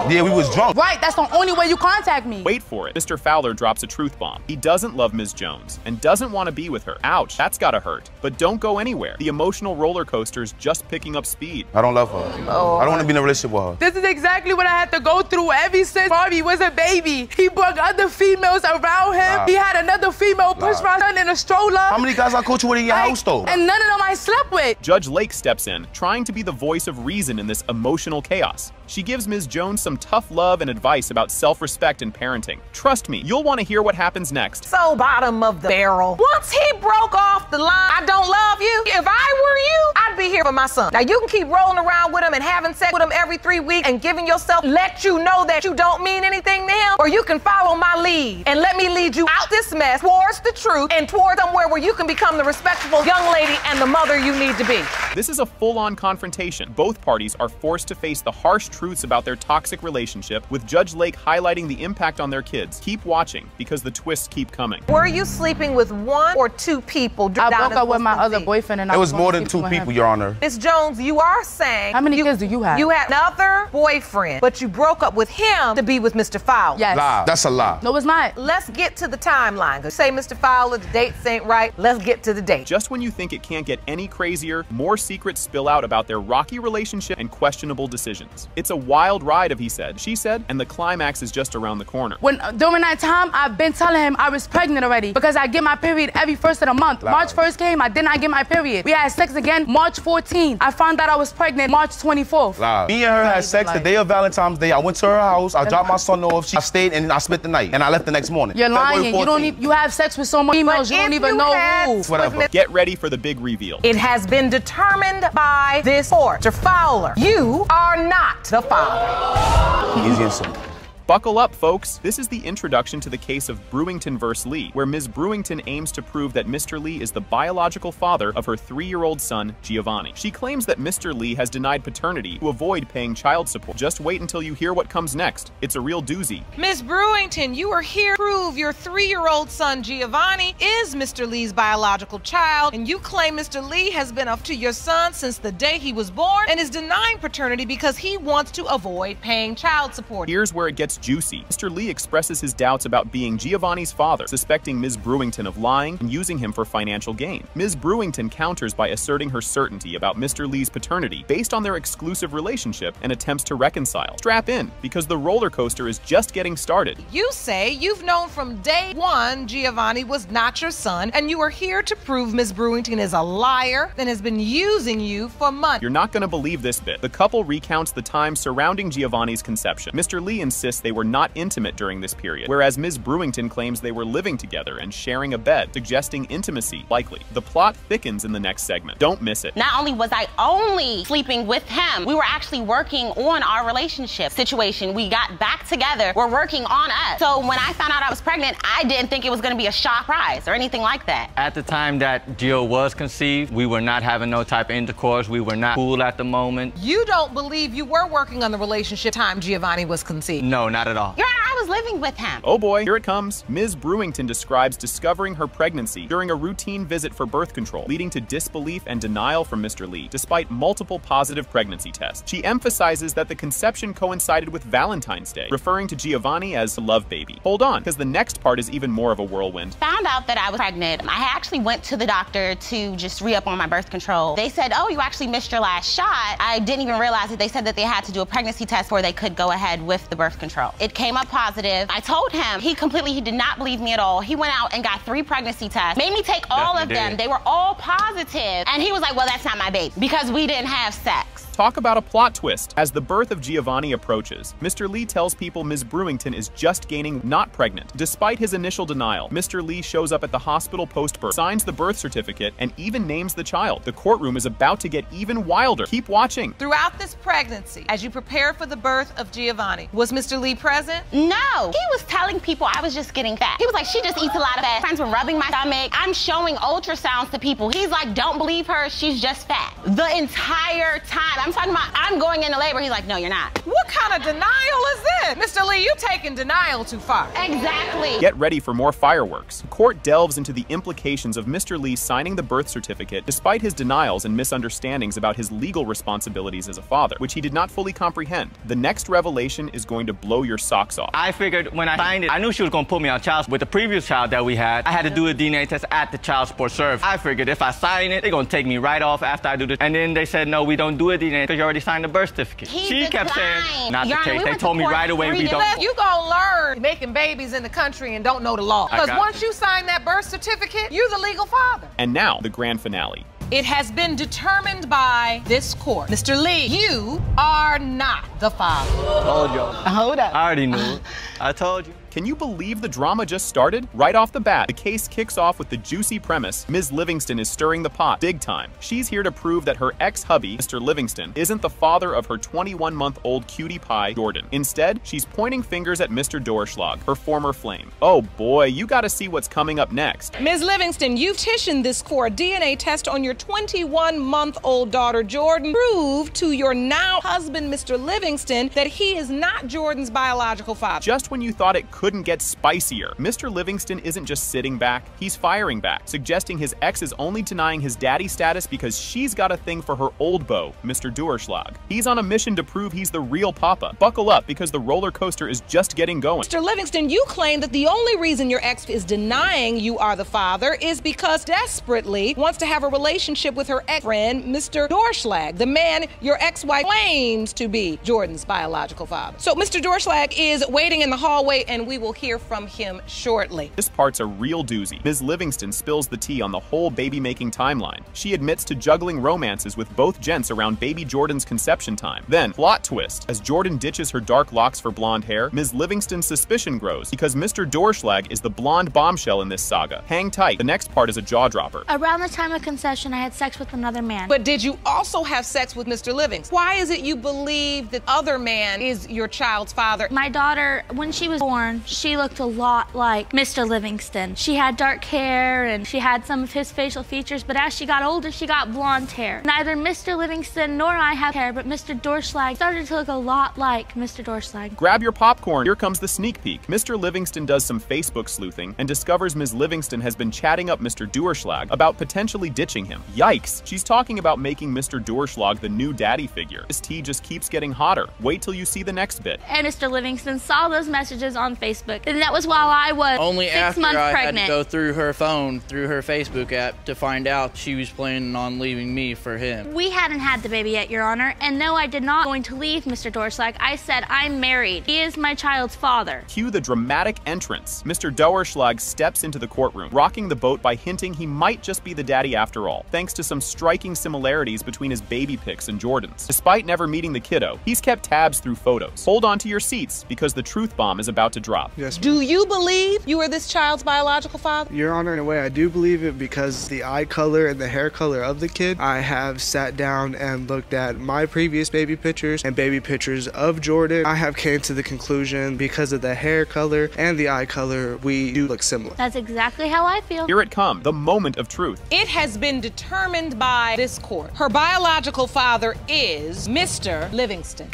Yeah, we was drunk. Right, that's the only way you contact me. Wait for it. Mr. Fowler drops a truth bomb. He doesn't love Ms. Jones and doesn't want to be with her. Ouch, that's gotta hurt. But don't go anywhere. The emotional roller coaster's just picking up speed. I don't love her. Oh. I don't want to be in a relationship with her. This is exactly what I had to go through ever since Bobby was a baby. He brought other females around him. Nah. He had another female push my son in a stroller. How many guys I coach with in your house, though? And none of them I slept with. Judge Lake steps in, trying to be the voice of reason in this emotional chaos. She gives Ms. Jones some tough love and advice about self-respect and parenting. Trust me, you'll want to hear what happens next. So bottom of the barrel. Once he broke off the line, I don't love you. If I were you, I'd be here for my son. Now you can keep rolling around with him and having sex with him every 3 weeks and giving yourself, let you know that you don't mean anything to him, or you can follow my lead and let me lead you out this mess towards the truth and towards somewhere where you can become the respectable young lady and the mother you need to be. This is a full-on confrontation. Both parties are forced to face the harsh truths about their toxic relationship, with Judge Lake highlighting the impact on their kids. Keep watching, because the twists keep coming. Were you sleeping with 1 or 2 people? I broke up with my other boyfriend and it was more than 2 people, Your Honor. Ms. Jones, you are saying... How many kids do you have? You had another boyfriend, but you broke up with him to be with Mr. Fowler. Yes. Lie. That's a lie. No, it's not. Let's get to the timeline. You say, Mr. Fowler, the dates ain't right. Let's get to the date. Just when you think it can't get any crazier, more secrets spill out about their rocky relationship and questionable decisions. It's a wild ride of he said, she said, and the climax is just around the corner. During that time, I've been telling him I was pregnant already because I get my period every 1st of the month. Lie. March 1st came, I did not get my period. We had sex again March 14th. I found out I was pregnant March 24th. Lie. Me and her had sex the day of Valentine's Day. I went to her house. I dropped my son off. I stayed and I spent the night. And I left the next morning. You're lying. You have sex with so many females. You don't even know who. Whatever. Get ready for the big reveal. It has been determined by this court. Mr. Fowler, you are not the father. Easy and simple. Buckle up, folks. This is the introduction to the case of Brewington vs. Lee, where Ms. Brewington aims to prove that Mr. Lee is the biological father of her 3-year-old son, Giovanni. She claims that Mr. Lee has denied paternity to avoid paying child support. Just wait until you hear what comes next. It's a real doozy. Ms. Brewington, you are here to prove your 3-year-old son, Giovanni, is Mr. Lee's biological child, and you claim Mr. Lee has been up to your son since the day he was born and is denying paternity because he wants to avoid paying child support. Here's where it gets juicy. Mr. Lee expresses his doubts about being Giovanni's father, suspecting Ms. Brewington of lying and using him for financial gain. Ms. Brewington counters by asserting her certainty about Mr. Lee's paternity based on their exclusive relationship and attempts to reconcile. Strap in, because the roller coaster is just getting started. You say you've known from day one Giovanni was not your son, and you are here to prove Ms. Brewington is a liar and has been using you for money. You're not going to believe this bit. The couple recounts the time surrounding Giovanni's conception. Mr. Lee insists they were not intimate during this period, whereas Ms. Brewington claims they were living together and sharing a bed, suggesting intimacy likely. The plot thickens in the next segment. Don't miss it. Not only was I only sleeping with him, we were actually working on our relationship situation. We got back together. We're working on us. So when I found out I was pregnant, I didn't think it was going to be a shock prize or anything like that. At the time that Gio was conceived, we were not having no type of intercourse. We were not cool at the moment. You don't believe you were working on the relationship time Giovanni was conceived? No, not not at all. Your Honor, I was living with him. Oh boy, here it comes. Ms. Brewington describes discovering her pregnancy during a routine visit for birth control, leading to disbelief and denial from Mr. Lee, despite multiple positive pregnancy tests. She emphasizes that the conception coincided with Valentine's Day, referring to Giovanni as a love baby. Hold on, because the next part is even more of a whirlwind. Found out that I was pregnant. I actually went to the doctor to just re-up on my birth control. They said, oh, you actually missed your last shot. I didn't even realize that they said that they had to do a pregnancy test before they could go ahead with the birth control. It came up positive. I told him, he did not believe me at all. He went out and got 3 pregnancy tests, made me take all of them. They were all positive. And he was like, well, that's not my baby because we didn't have sex. Talk about a plot twist. As the birth of Giovanni approaches, Mr. Lee tells people Ms. Brewington is just gaining, not pregnant. Despite his initial denial, Mr. Lee shows up at the hospital post-birth, signs the birth certificate, and even names the child. The courtroom is about to get even wilder. Keep watching. Throughout this pregnancy, as you prepare for the birth of Giovanni, was Mr. Lee present? No. He was telling people I was just getting fat. He was like, she just eats a lot of fat. Friends were rubbing my stomach. I'm showing ultrasounds to people. He's like, don't believe her. She's just fat. The entire time. I'm talking about, I'm going into labor. He's like, no, you're not. What kind of denial is this? Mr. Lee, you taking denial too far. Exactly. Get ready for more fireworks. The court delves into the implications of Mr. Lee signing the birth certificate despite his denials and misunderstandings about his legal responsibilities as a father, which he did not fully comprehend. The next revelation is going to blow your socks off. I figured when I signed it, I knew she was going to put me on child support. With the previous child that we had, I had to do a DNA test at the child support service. I figured if I sign it, they're going to take me right off after I do this. And then they said, no, we don't do a DNA because you already signed the birth certificate. She kept saying, not the case. They told me right away we don't. You gonna learn making babies in the country and don't know the law. Because once you sign that birth certificate, you're the legal father. And now, the grand finale. It has been determined by this court. Mr. Lee, you are not the father. Told you. Hold up. I already knew. I told you. Can you believe the drama just started? Right off the bat, the case kicks off with the juicy premise. Ms. Livingston is stirring the pot big time. She's here to prove that her ex-hubby, Mr. Livingston, isn't the father of her 21-month-old cutie pie, Jordan. Instead, she's pointing fingers at Mr. Dorschlag, her former flame. Oh boy, you gotta see what's coming up next. Ms. Livingston, you've petitioned this for a DNA test on your 21-month-old daughter, Jordan. Prove to your now husband, Mr. Livingston, that he is not Jordan's biological father. Just when you thought it couldn't get spicier, Mr. Livingston isn't just sitting back, he's firing back, suggesting his ex is only denying his daddy status because she's got a thing for her old beau, Mr. Dorschlag. He's on a mission to prove he's the real papa. Buckle up because the roller coaster is just getting going. Mr. Livingston, you claim that the only reason your ex is denying you are the father is because desperately wants to have a relationship with her ex-friend, Mr. Dorschlag, the man your ex-wife claims to be Jordan's biological father. So Mr. Dorschlag is waiting in the hallway and we will hear from him shortly. This part's a real doozy. Ms. Livingston spills the tea on the whole baby-making timeline. She admits to juggling romances with both gents around baby Jordan's conception time. Then, plot twist. As Jordan ditches her dark locks for blonde hair, Ms. Livingston's suspicion grows because Mr. Dorschlag is the blonde bombshell in this saga. Hang tight. The next part is a jaw-dropper. Around the time of conception, I had sex with another man. But did you also have sex with Mr. Livingston? Why is it you believe that other man is your child's father? My daughter, when she was born, she looked a lot like Mr. Livingston. She had dark hair and she had some of his facial features, but as she got older, she got blonde hair. Neither Mr. Livingston nor I have hair, but Mr. Dorschlag started to look a lot like Mr. Dorschlag. Grab your popcorn. Here comes the sneak peek. Mr. Livingston does some Facebook sleuthing and discovers Ms. Livingston has been chatting up Mr. Dorschlag about potentially ditching him. Yikes! She's talking about making Mr. Dorschlag the new daddy figure. This tea just keeps getting hotter. Wait till you see the next bit. And Mr. Livingston saw those messages on Facebook, and that was while I was only 6 after months I pregnant. had to go through her phone, through her Facebook app, to find out she was planning on leaving me for him. We hadn't had the baby yet, Your Honor, and no, I did not going to leave Mr. Dorschlag. I said I'm married. He is my child's father. Cue the dramatic entrance. Mr. Dorschlag steps into the courtroom, rocking the boat by hinting he might just be the daddy after all, thanks to some striking similarities between his baby pics and Jordan's. Despite never meeting the kiddo, he's kept tabs through photos. Hold on to your seats because the truth bomb is about to drop. Yes, ma'am. Do you believe you are this child's biological father? Your Honor, in a way, I do believe it because the eye color and the hair color of the kid. I have sat down and looked at my previous baby pictures and baby pictures of Jordan. I have came to the conclusion because of the hair color and the eye color, we do look similar. That's exactly how I feel. Here it comes, the moment of truth. It has been determined by this court. Her biological father is Mr. Livingston.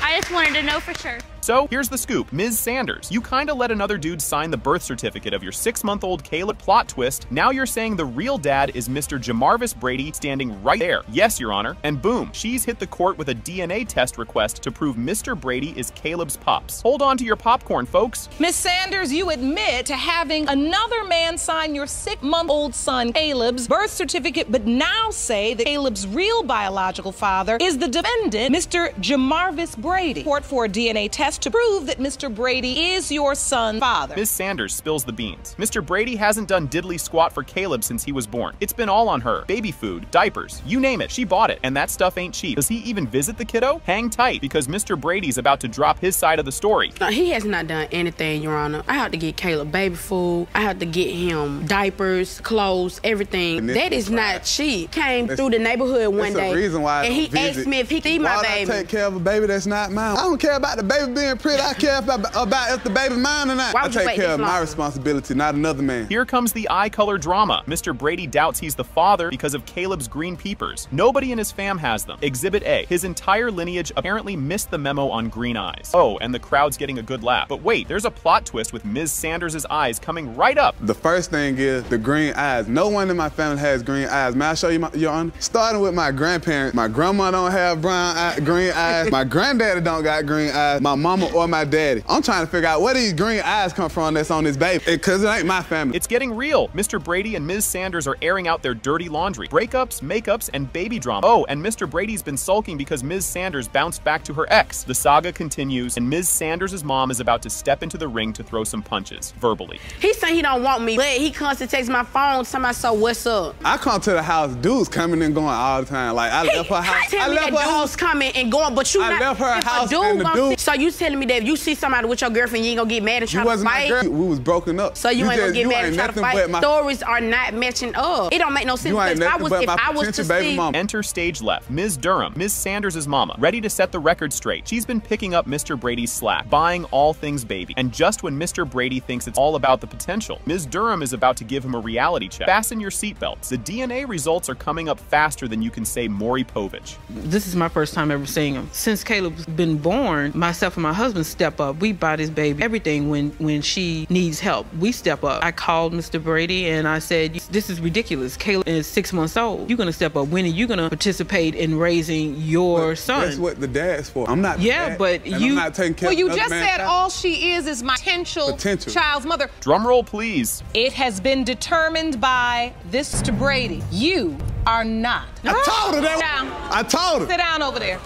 I just wanted to know for sure. So here's the scoop. Ms. Sanders, you kinda let another dude sign the birth certificate of your 6-month-old Caleb. Plot twist, now you're saying the real dad is Mr. Jamarvis Brady standing right there. Yes, Your Honor. And boom, she's hit the court with a DNA test request to prove Mr. Brady is Caleb's pops. Hold on to your popcorn, folks. Ms. Sanders, you admit to having another man sign your 6-month-old son Caleb's birth certificate, but now say that Caleb's real biological father is the defendant, Mr. Jamarvis Brady. Court for a DNA test to prove that Mr. Brady is your son's father. Ms. Sanders spills the beans. Mr. Brady hasn't done diddly squat for Caleb since he was born. It's been all on her. Baby food, diapers, you name it, she bought it. And that stuff ain't cheap. Does he even visit the kiddo? Hang tight, because Mr. Brady's about to drop his side of the story. He has not done anything, Your Honor. I had to get Caleb baby food. I had to get him diapers, clothes, everything. That is not cheap. Came through the neighborhood one day, reason why and he asked me if he could see my baby. Why I take care of a baby that's not mine? I don't care about the baby being pretty. I care about if the baby mine or not. I take care of my responsibility, not another man. Here comes the eye color drama. Mr. Brady doubts he's the father because of Caleb's green peepers. Nobody in his fam has them. Exhibit A. His entire lineage apparently missed the memo on green eyes. Oh, and the crowd's getting a good laugh. But wait, there's a plot twist with Ms. Sanders' eyes coming right up. The first thing is the green eyes. No one in my family has green eyes. May I show you, Your Honor? Starting with my grandparents. My grandma don't have green eyes. My granddaddy don't got green eyes. My mama or my daddy. I'm trying to figure out where these green eyes come from that's on this baby. Because it ain't my family. It's getting real. Mr. Brady and Ms. Sanders are airing out their dirty laundry. Breakups, makeups, and baby drama. Oh, and Mr. Brady's been sulking because Ms. Sanders bounced back to her ex. The saga continues, and Ms. Sanders' mom is about to step into the ring to throw some punches, verbally. He saying he don't want me, but he constantly takes my phone, somebody, so what's up? I come to the house, dudes coming and going all the time. Like, I left her house. I left her house coming and going, but you I left her house and the dude. So you telling me that if you see somebody with your girlfriend, you ain't gonna get mad and try to fight? My girl. We was broken up. So you ain't gonna get mad and try to fight? Stories are not matching up. It don't make no sense. If I was to see... Enter stage left. Ms. Durham, Ms. Sanders' mama, ready to set the record straight. She's been picking up Mr. Brady's slack, buying all things baby. And just when Mr. Brady thinks it's all about the potential, Ms. Durham is about to give him a reality check. Fasten your seatbelts. The DNA results are coming up faster than you can say Maury Povich. This is my first time ever seeing him. Since Caleb's been born, myself and my husband step up. We buy this baby everything when she needs help. We step up. I called Mr. Brady and I said, this is ridiculous. Caleb is 6 months old. You're gonna step up. When are you gonna participate in raising your son? That's what the dad's for. I'm not. Yeah, but I'm not taking care well, of you just said all she is my potential child's mother. Drum roll, please. It has been determined by this Mr. Brady. You are not. I told her that. Sit down. I told her. Sit down over there.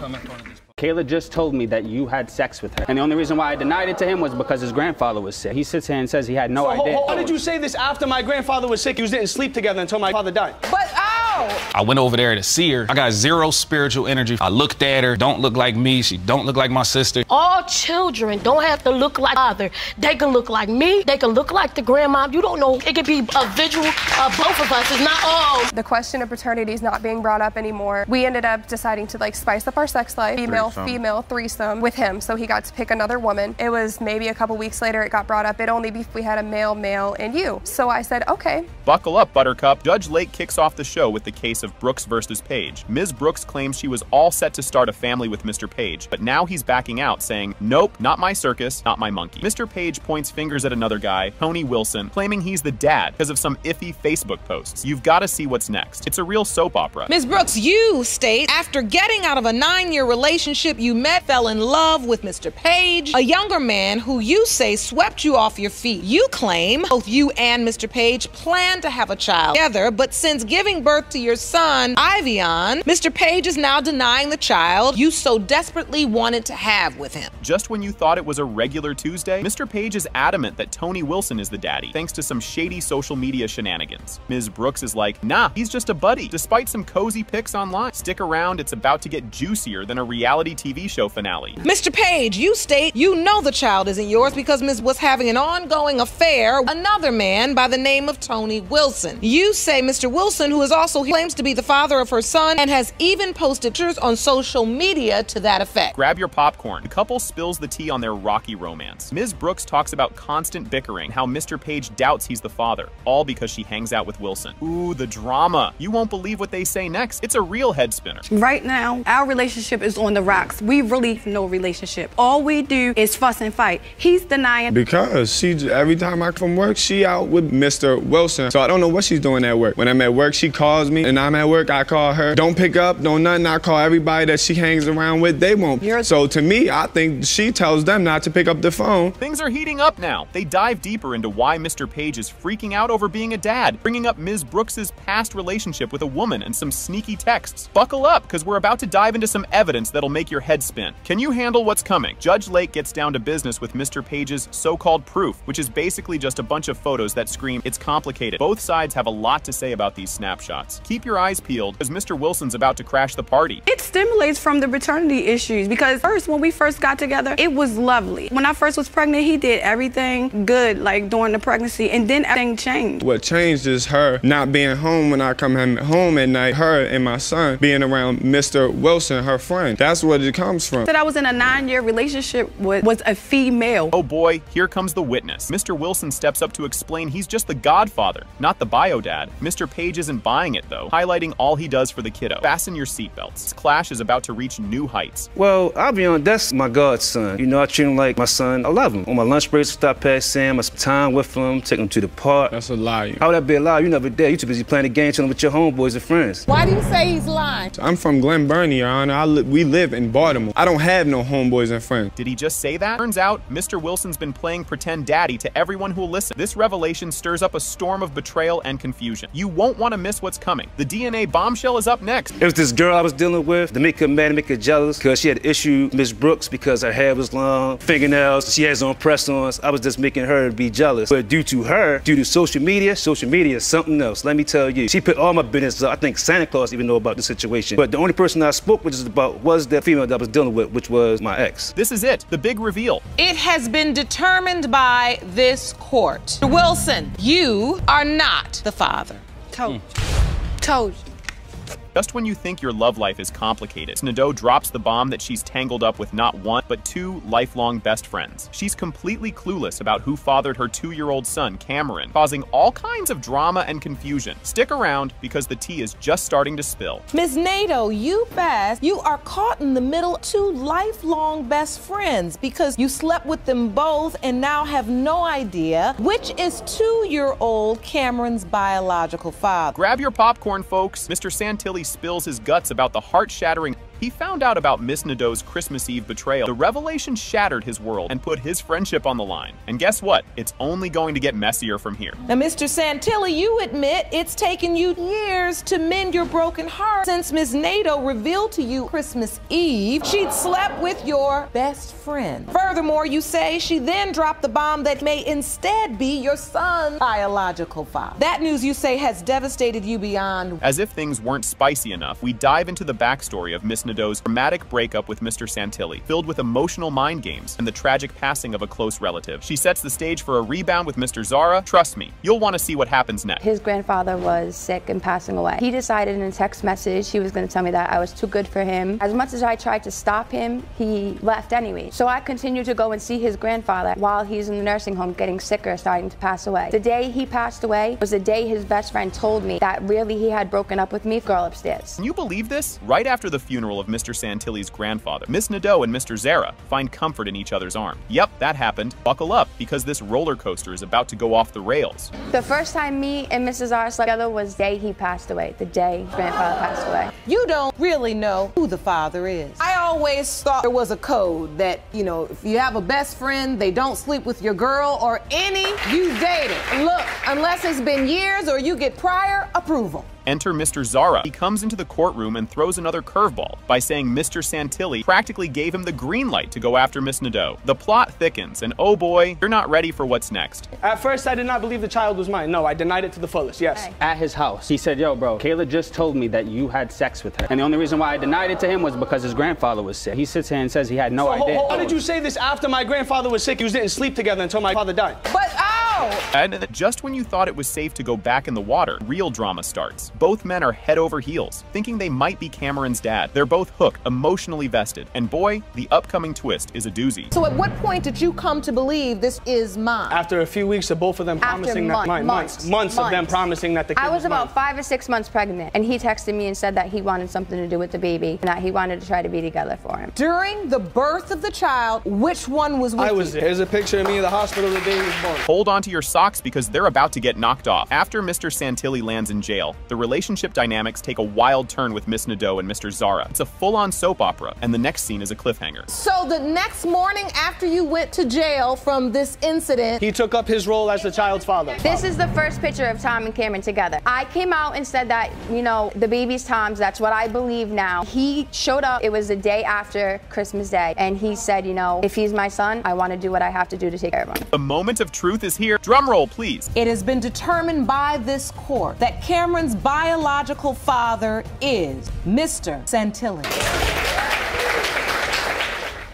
Kayla just told me that you had sex with her. And the only reason why I denied it to him was because his grandfather was sick. He sits here and says he had no idea. How did you say this after my grandfather was sick? You didn't sleep together until my father died. But I went over there to see her. I got zero spiritual energy. I looked at her, don't look like me. She don't look like my sister. All children don't have to look like father. They can look like me. They can look like the grandma. You don't know. It could be a visual of both of us. It's not all. The question of paternity is not being brought up anymore. We ended up deciding to spice up our sex life. Female threesome with him. So he got to pick another woman. It was maybe a couple weeks later it got brought up. It'd only be if we had a male, and you. So I said, okay. Buckle up, Buttercup. Judge Lake kicks off the show with the case of Brooks versus Page. Ms. Brooks claims she was all set to start a family with Mr. Page, but now he's backing out, saying, nope, not my circus, not my monkey. Mr. Page points fingers at another guy, Tony Wilson, claiming he's the dad because of some iffy Facebook posts. You've got to see what's next. It's a real soap opera. Ms. Brooks, you state, after getting out of a 9-year relationship, you fell in love with Mr. Page, a younger man who you say swept you off your feet. You claim both you and Mr. Page plan to have a child together, but since giving birth to your son, Ivion, Mr. Page is now denying the child you so desperately wanted to have with him. Just when you thought it was a regular Tuesday, Mr. Page is adamant that Tony Wilson is the daddy, thanks to some shady social media shenanigans. Ms. Brooks is like, nah, he's just a buddy, despite some cozy pics online. Stick around, it's about to get juicier than a reality TV show finale. Mr. Page, you state you know the child isn't yours because Ms. was having an ongoing affair with another man by the name of Tony Wilson. You say Mr. Wilson, who is also He claims to be the father of her son and has even posted pictures on social media to that effect. Grab your popcorn. The couple spills the tea on their rocky romance. Ms. Brooks talks about constant bickering, how Mr. Page doubts he's the father, all because she hangs out with Wilson. Ooh, the drama. You won't believe what they say next. It's a real head spinner. Right now, our relationship is on the rocks. We really have no relationship. All we do is fuss and fight. He's denying. Because every time I come from work, she out with Mr. Wilson. So I don't know what she's doing at work. When I'm at work, she calls me, and I'm at work, I call her. Don't pick up, no nothing. I call everybody that she hangs around with, they won't. So to me, I think she tells them not to pick up the phone. Things are heating up now. They dive deeper into why Mr. Page is freaking out over being a dad, bringing up Ms. Brooks's past relationship with a woman and some sneaky texts. Buckle up, because we're about to dive into some evidence that'll make your head spin. Can you handle what's coming? Judge Lake gets down to business with Mr. Page's so-called proof, which is basically just a bunch of photos that scream, it's complicated. Both sides have a lot to say about these snapshots. Keep your eyes peeled, because Mr. Wilson's about to crash the party. It stimulates from the paternity issues, because first, when we first got together, it was lovely. When I first was pregnant, he did everything good, like during the pregnancy, and then everything changed. What changed is her not being home when I come home at night, her and my son being around Mr. Wilson, her friend. That's what it comes from. That I was in a 9-year relationship with was a female. Oh boy, here comes the witness. Mr. Wilson steps up to explain he's just the godfather, not the bio dad. Mr. Page isn't buying it though, highlighting all he does for the kiddo. Fasten your seatbelts. This clash is about to reach new heights. Well, I'll be honest, that's my godson. You know, I treat him like my son. I love him. On my lunch breaks, I stop past Sam, I spend time with him, take him to the park. That's a lie. How would that be a lie? You never there. You too busy playing the game, chilling with your homeboys and friends. Why do you say he's lying? I'm from Glen Burnie, Your Honor. We live in Baltimore. I don't have no homeboys and friends. Did he just say that? Turns out, Mr. Wilson's been playing pretend daddy to everyone who'll listen. This revelation stirs up a storm of betrayal and confusion. You won't want to miss what's coming. The DNA bombshell is up next. It was this girl I was dealing with to make her mad and make her jealous because she had issue with Miss Brooks because her hair was long, fingernails, she has on press-ons. I was just making her be jealous. But due to social media is something else. Let me tell you. She put all my business up. I think Santa Claus even know about the situation. But the only person I spoke with was the female that I was dealing with, which was my ex. This is it, the big reveal. It has been determined by this court. Wilson, you are not the father. Told you. Just when you think your love life is complicated, Nadeau drops the bomb that she's tangled up with not one, but 2 lifelong best friends. She's completely clueless about who fathered her 2-year-old son, Cameron, causing all kinds of drama and confusion. Stick around, because the tea is just starting to spill. Ms. Nadeau, you are caught in the middle of 2 lifelong best friends because you slept with them both and now have no idea which is 2-year-old Cameron's biological father. Grab your popcorn, folks. Mr. Santilli spills his guts about the heart-shattering. He found out about Miss Nadeau's Christmas Eve betrayal. The revelation shattered his world and put his friendship on the line. And guess what? It's only going to get messier from here. Now, Mr. Santilli, you admit it's taken you years to mend your broken heart since Miss Nadeau revealed to you Christmas Eve she'd slept with your best friend. Furthermore, you say she then dropped the bomb that may instead be your son's biological father. That news, you say, has devastated you beyond. As if things weren't spicy enough, we dive into the backstory of Miss Nadeau's dramatic breakup with Mr. Santilli, filled with emotional mind games and the tragic passing of a close relative. She sets the stage for a rebound with Mr. Zara. Trust me, you'll want to see what happens next. His grandfather was sick and passing away. He decided in a text message he was going to tell me that I was too good for him. As much as I tried to stop him, he left anyway. So I continued to go and see his grandfather while he's in the nursing home getting sicker, starting to pass away. The day he passed away was the day his best friend told me that really he had broken up with me. Girl upstairs. Can you believe this? Right after the funeral of Mr. Santilli's grandfather, Miss Nadeau and Mr. Zara find comfort in each other's arms. Yep, that happened. Buckle up, because this roller coaster is about to go off the rails. The first time me and Mrs. Zara slept together was the day he passed away, the day grandfather passed away. You don't really know who the father is. I always thought there was a code that, you know, if you have a best friend, they don't sleep with your girl or any you dated. Look, unless it's been years or you get prior approval. Enter Mr. Zara. He comes into the courtroom and throws another curveball by saying Mr. Santilli practically gave him the green light to go after Miss Nadeau. The plot thickens, and oh boy, you're not ready for what's next. At first, I did not believe the child was mine. No, I denied it to the fullest, yes. Hey. At his house, he said, yo, bro, Kayla just told me that you had sex with her. And the only reason why I denied it to him was because his grandfather was sick. He sits here and says he had no idea. How did you say this after my grandfather was sick? You didn't sleep together until my father died. But, And just when you thought it was safe to go back in the water, real drama starts. Both men are head over heels, thinking they might be Cameron's dad. They're both hooked, emotionally vested. And boy, the upcoming twist is a doozy. So at what point did you come to believe this is mine? After a few weeks of both of them promising months of them promising that the kid I was about 5 or 6 months pregnant, and he texted me and said that he wanted something to do with the baby, and that he wanted to try to be together for him. During the birth of the child, which one was with you? I was there. Here's a picture of me in the hospital the day he was born. Hold on to your socks because they're about to get knocked off. After Mr. Santilli lands in jail, the relationship dynamics take a wild turn with Miss Nadeau and Mr. Zara. It's a full-on soap opera, and the next scene is a cliffhanger. So the next morning after you went to jail from this incident, he took up his role as the child's father. This is the first picture of Tom and Cameron together. I came out and said that, you know, the baby's Tom's. That's what I believe now. He showed up. It was the day after Christmas Day, and he said, you know, if he's my son, I want to do what I have to do to take care of him. The moment of truth is here. Drum roll, please. It has been determined by this court that Cameron's biological father is Mr. Santilli.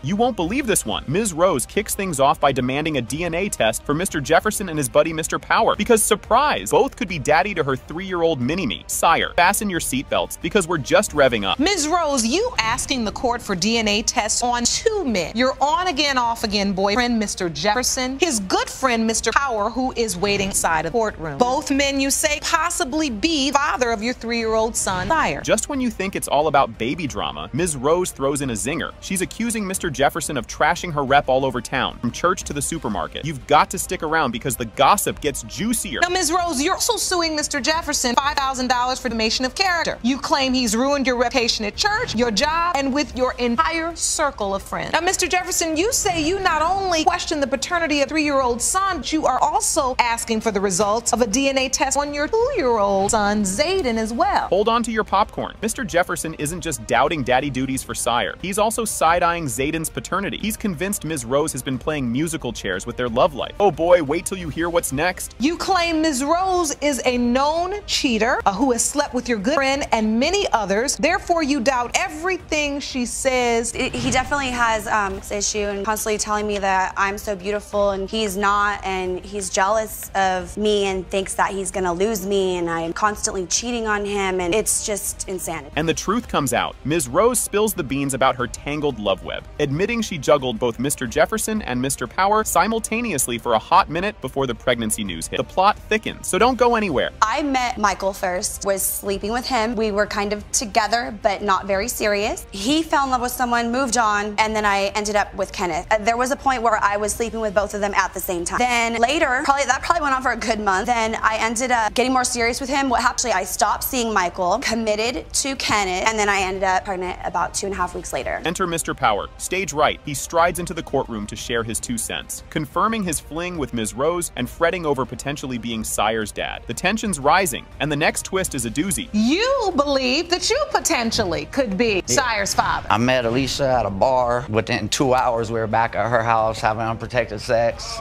You won't believe this one. Ms. Rose kicks things off by demanding a DNA test for Mr. Jefferson and his buddy Mr. Power because, surprise, both could be daddy to her 3-year-old mini-me. Sire, fasten your seatbelts because we're just revving up. Ms. Rose, you asking the court for DNA tests on 2 men. Your on-again, off-again boyfriend, Mr. Jefferson, his good friend, Mr. Power, who is waiting inside of the courtroom. Both men, you say, possibly be father of your 3-year-old son, Sire. Just when you think it's all about baby drama, Ms. Rose throws in a zinger. She's accusing Mr. Jefferson of trashing her rep all over town, from church to the supermarket. You've got to stick around because the gossip gets juicier. Now, Ms. Rose, you're also suing Mr. Jefferson $5,000 for defamation of character. You claim he's ruined your reputation at church, your job, and with your entire circle of friends. Now, Mr. Jefferson, you say you not only question the paternity of 3-year-old son, but you are also asking for the results of a DNA test on your 2-year-old son, Zayden, as well. Hold on to your popcorn. Mr. Jefferson isn't just doubting daddy duties for Sire. He's also side-eyeing Zayden's paternity. He's convinced Ms. Rose has been playing musical chairs with their love life. Oh boy, wait till you hear what's next. You claim Ms. Rose is a known cheater who has slept with your good friend and many others. Therefore, you doubt everything she says. He definitely has this issue and constantly telling me that I'm so beautiful and he's not, and he's jealous of me and thinks that he's gonna lose me, and I'm constantly cheating on him, and it's just insanity. And the truth comes out. Ms. Rose spills the beans about her tangled love web, admitting she juggled both Mr. Jefferson and Mr. Power simultaneously for a hot minute before the pregnancy news hit. The plot thickens, so don't go anywhere. I met Michael first, was sleeping with him. We were kind of together, but not very serious. He fell in love with someone, moved on, and then I ended up with Kenneth. There was a point where I was sleeping with both of them at the same time. Then later, that probably went on for a good month. Then I ended up getting more serious with him. Actually, I stopped seeing Michael, committed to Kenneth, and then I ended up pregnant about 2.5 weeks later. Enter Mr. Power. Stage right. He strides into the courtroom to share his 2 cents, confirming his fling with Ms. Rose and fretting over potentially being Sire's dad. The tension's rising, and the next twist is a doozy. You believe that you potentially could be Sire's father. I met Alicia at a bar. Within 2 hours, we were back at her house having unprotected sex.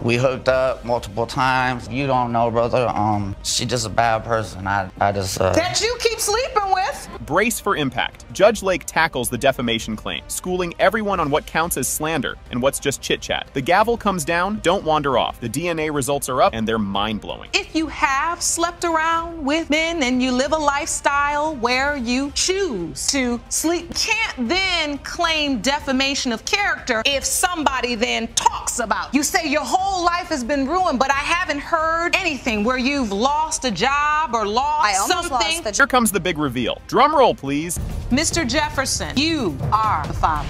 We hooked up multiple times. You don't know, brother. She's just a bad person. I just... That you keep sleeping with? Brace for impact. Judge Lake tackles the defamation claim, schooling everyone on what counts as slander and what's just chit-chat. The gavel comes down, don't wander off. The DNA results are up, and they're mind-blowing. If you have slept around with men and you live a lifestyle where you choose to sleep, you can't then claim defamation of character if somebody then talks about you. Say your whole life has been ruined, but I haven't heard anything where you've lost a job or lost something. Here comes the big reveal. Drum roll, please. Mr. Jefferson, you are the father.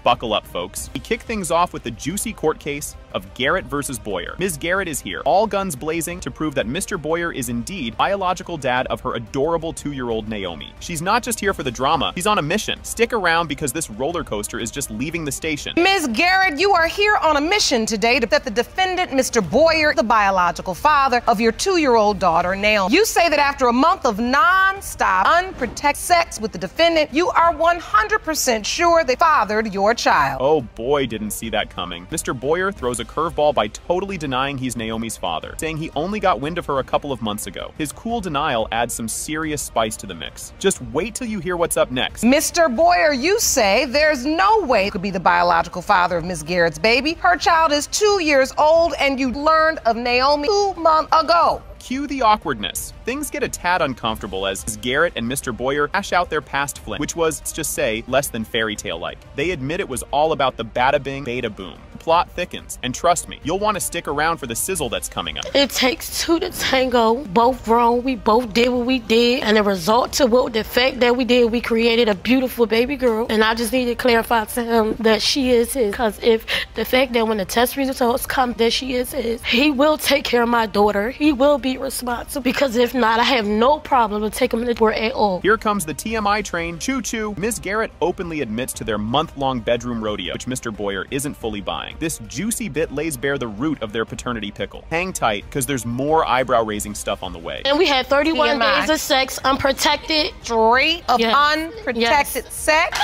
Buckle up, folks. We kick things off with the juicy court case of Garrett versus Boyer. Ms. Garrett is here, all guns blazing, to prove that Mr. Boyer is indeed biological dad of her adorable 2-year-old Naomi. She's not just here for the drama, she's on a mission. Stick around because this roller coaster is just leaving the station. Ms. Garrett, you are here on a mission today to that the defendant, Mr. Boyer, the biological father of your 2-year-old daughter, Naomi. You say that after a month of non-stop, unprotected sex with the defendant, you are 100% sure they fathered your child. Oh boy, didn't see that coming. Mr. Boyer throws a curveball by totally denying he's Naomi's father, saying he only got wind of her a couple of months ago. His cool denial adds some serious spice to the mix. Just wait till you hear what's up next. Mr. Boyer, you say there's no way you could be the biological father of Miss Garrett's baby. Her child is 2 years old and you learned of Naomi 2 months ago. Cue the awkwardness. Things get a tad uncomfortable as Garrett and Mr. Boyer hash out their past fling, which was, let's just say, less than fairy tale-like. They admit it was all about the bada bing, beta boom. The plot thickens, and trust me, you'll want to stick around for the sizzle that's coming up. It takes two to tango, both grown, we both did what we did, and the result to what the fact that we did, we created a beautiful baby girl, and I just need to clarify to him that she is his, because if the fact that when the test results come that she is his, he will take care of my daughter, he will be responsible, because if not, I have no problem with taking him to court at all. Here comes the TMI train. Choo-choo. Ms. Garrett openly admits to their month-long bedroom rodeo, which Mr. Boyer isn't fully buying. This juicy bit lays bare the root of their paternity pickle. Hang tight, because there's more eyebrow-raising stuff on the way. And we had 31 days of sex, unprotected. Straight of unprotected sex?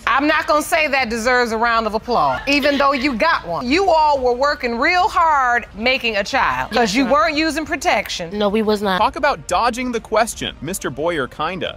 I'm not gonna say that deserves a round of applause, even though you got one. You all were working real hard making a child, because you weren't using protection. No, we was not. Talk about dodging the question. Mr. Boyer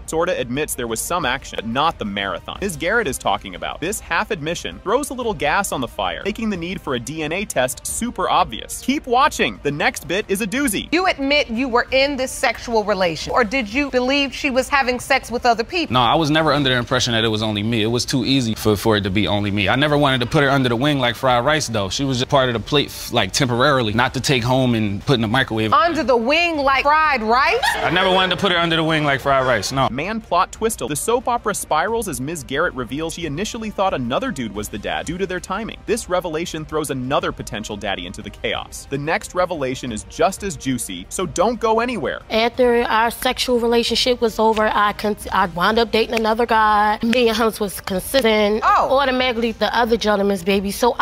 sorta admits there was some action, but not the marathon Ms. Garrett is talking about. This half admission throws a little gas on the fire, making the need for a DNA test super obvious. Keep watching. The next bit is a doozy. You admit you were in this sexual relation, or did you believe she was having sex with other people? No, I was never under the impression that it was only me. It was too easy for it to be only me. I never wanted to put her under the wing like fried rice, though. She was just part of the plate, like, temporarily, not to take home and put in the microwave. Under the wing like fried rice? I never wanted to put her under the wing like fried rice, no. Man plot twistle. The soap opera spirals as Ms. Garrett reveals she initially thought another dude was the dad due to their timing. This revelation throws another potential daddy into the chaos. The next revelation is just as juicy, so don't go anywhere. After our sexual relationship was over, I wound up dating another guy. Me and him was consistent. Automatically the other gentleman's baby. So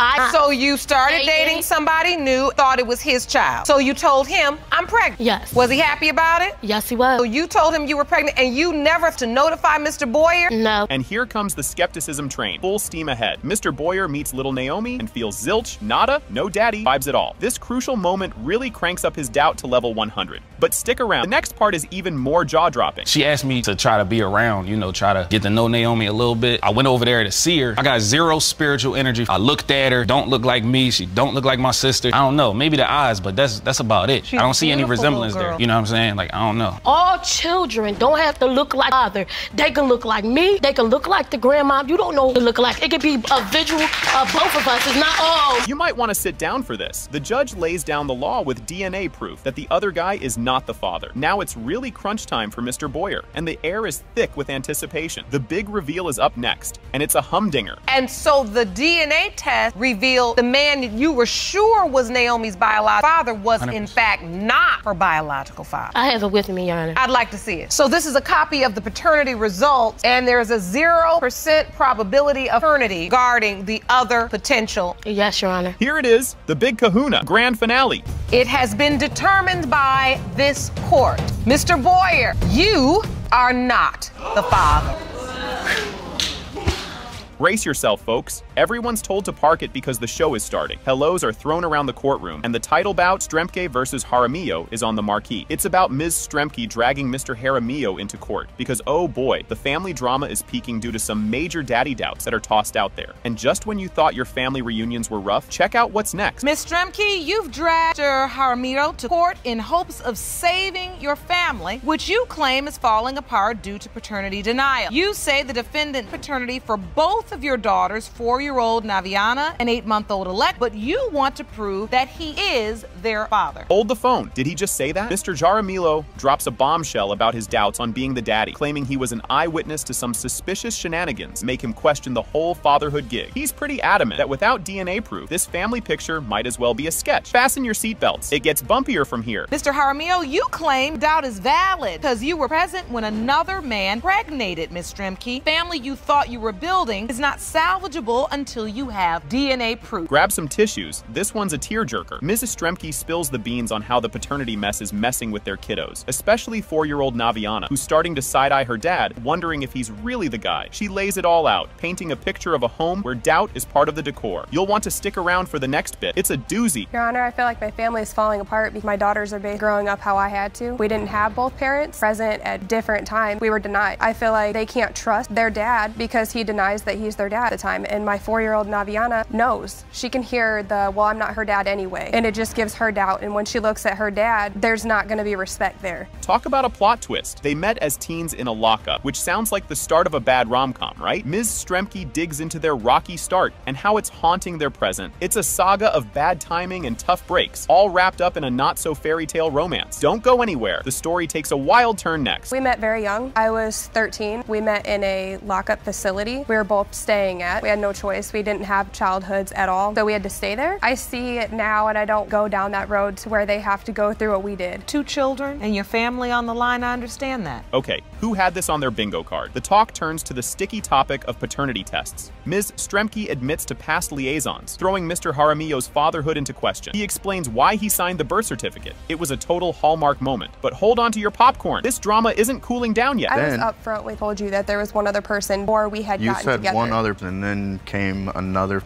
you started dating somebody new, thought it was his child. So you told him, I'm pregnant. Yes. Was he happy about it? Yes, he was. So you told him you were pregnant and you never to notify Mr. Boyer? No. And here comes the skepticism train, full steam ahead. Mr. Boyer meets little Naomi and feels zilch, nada, no daddy vibes at all. This crucial moment really cranks up his doubt to level 100. But stick around, the next part is even more jaw-dropping. She asked me to try to be around, you know, try to get to know Naomi a little bit. I went over there to see her. I got zero spiritual energy. I looked at her, don't look like me, she don't look like my sister. I don't know, maybe the eyes, but that's about it. I don't see any resemblance there, you know what I'm saying? Like, I don't know. All children don't have to look like father. They can look like me, they can look like the grandma. You don't know what they look like. It could be a visual of both of us. It's not all. You might want to sit down for this. The judge lays down the law with DNA proof that the other guy is not the father. Now it's really crunch time for Mr. Boyer, and the air is thick with anticipation. The big reveal is up next, and it's a humdinger. And so the DNA test revealed the man you were sure was Naomi's biological father was 100%. in fact not her biological father. I have it with me, Your Honor. I'd like to see it. So this is a copy of the paternity results, and there's a 0% probability of paternity regarding the other potential. Yes, Your Honor. Here it is, the big kahuna, grand finale. It has been determined by this court. Mr. Boyer, you are not the father. Brace yourself, folks. Everyone's told to park it because the show is starting. Hellos are thrown around the courtroom, and the title bout, Stremke versus Jaramillo, is on the marquee. It's about Ms. Stremke dragging Mr. Jaramillo into court, because oh boy, the family drama is peaking due to some major daddy doubts that are tossed out there. And just when you thought your family reunions were rough, check out what's next. Ms. Stremke, you've dragged Mr. Jaramillo to court in hopes of saving your family, which you claim is falling apart due to paternity denial. You say the defendant paternity for both of your daughters, 4-year-old Naviana and 8-month-old Elect, but you want to prove that he is their father. Hold the phone. Did he just say that? Mr. Jaramillo drops a bombshell about his doubts on being the daddy, claiming he was an eyewitness to some suspicious shenanigans, make him question the whole fatherhood gig. He's pretty adamant that without DNA proof, this family picture might as well be a sketch. Fasten your seatbelts. It gets bumpier from here. Mr. Jaramillo, you claim doubt is valid because you were present when another man impregnated Ms. Stremke. Family you thought you were building is not salvageable until you have DNA proof. Grab some tissues. This one's a tearjerker. Mrs. Stremke spills the beans on how the paternity mess is messing with their kiddos, especially 4-year-old Naviana, who's starting to side-eye her dad, wondering if he's really the guy. She lays it all out, painting a picture of a home where doubt is part of the decor. You'll want to stick around for the next bit. It's a doozy. Your Honor, I feel like my family is falling apart because my daughters are growing up how I had to. We didn't have both parents present at different times. We were denied. I feel like they can't trust their dad because he denies that he's their dad at the time. And my 4-year-old Naviana knows. She can hear the, well, I'm not her dad anyway. And it just gives her doubt. And when she looks at her dad, there's not going to be respect there. Talk about a plot twist. They met as teens in a lockup, which sounds like the start of a bad rom-com, right? Ms. Stremke digs into their rocky start and how it's haunting their present. It's a saga of bad timing and tough breaks, all wrapped up in a not-so-fairy tale romance. Don't go anywhere. The story takes a wild turn next. We met very young. I was 13. We met in a lockup facility we were both staying at. We had no choice. We didn't have childhoods at all, so we had to stay there. I see it now, and I don't go down that road to where they have to go through what we did. 2 children and your family on the line, I understand that. Okay, who had this on their bingo card? The talk turns to the sticky topic of paternity tests. Ms. Stremke admits to past liaisons, throwing Mr. Jaramillo's fatherhood into question. He explains why he signed the birth certificate. It was a total Hallmark moment. But hold on to your popcorn. This drama isn't cooling down yet. I was upfront. We told you that there was one other person before we had gotten together. You said one other, and then came another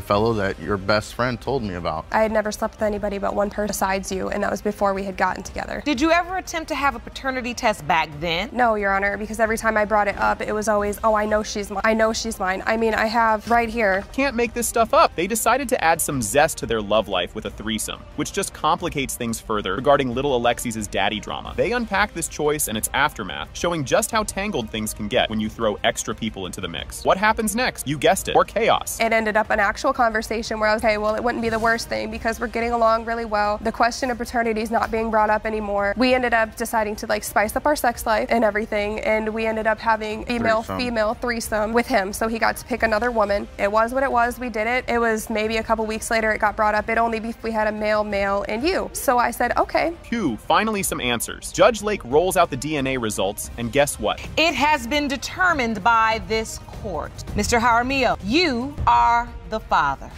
fellow that your best friend told me about. I had never slept with anybody but one person besides you, and that was before we had gotten together. Did you ever attempt to have a paternity test back then? No, Your Honor, because every time I brought it up, it was always, oh, I know she's mine. I know she's mine. I mean, I have right here. Can't make this stuff up. They decided to add some zest to their love life with a threesome, which just complicates things further regarding little Alexis's daddy drama. They unpack this choice and its aftermath, showing just how tangled things can get when you throw extra people into the mix. What happens next? You guessed it, more chaos. It ended up an actual conversation where I was, okay, well, it wouldn't be the worst thing because we're getting along really well. The question of paternity is not being brought up anymore. We ended up deciding to like spice up our sex life and everything, and we ended up having female threesome with him, so he got to pick another woman. It was what it was. We did it. It was maybe a couple weeks later it got brought up. It'd only be if we had a male, and you. So I said, okay. Phew, finally some answers. Judge Lake rolls out the DNA results, and guess what? It has been determined by this court. Mr. Jaramillo, you are the father.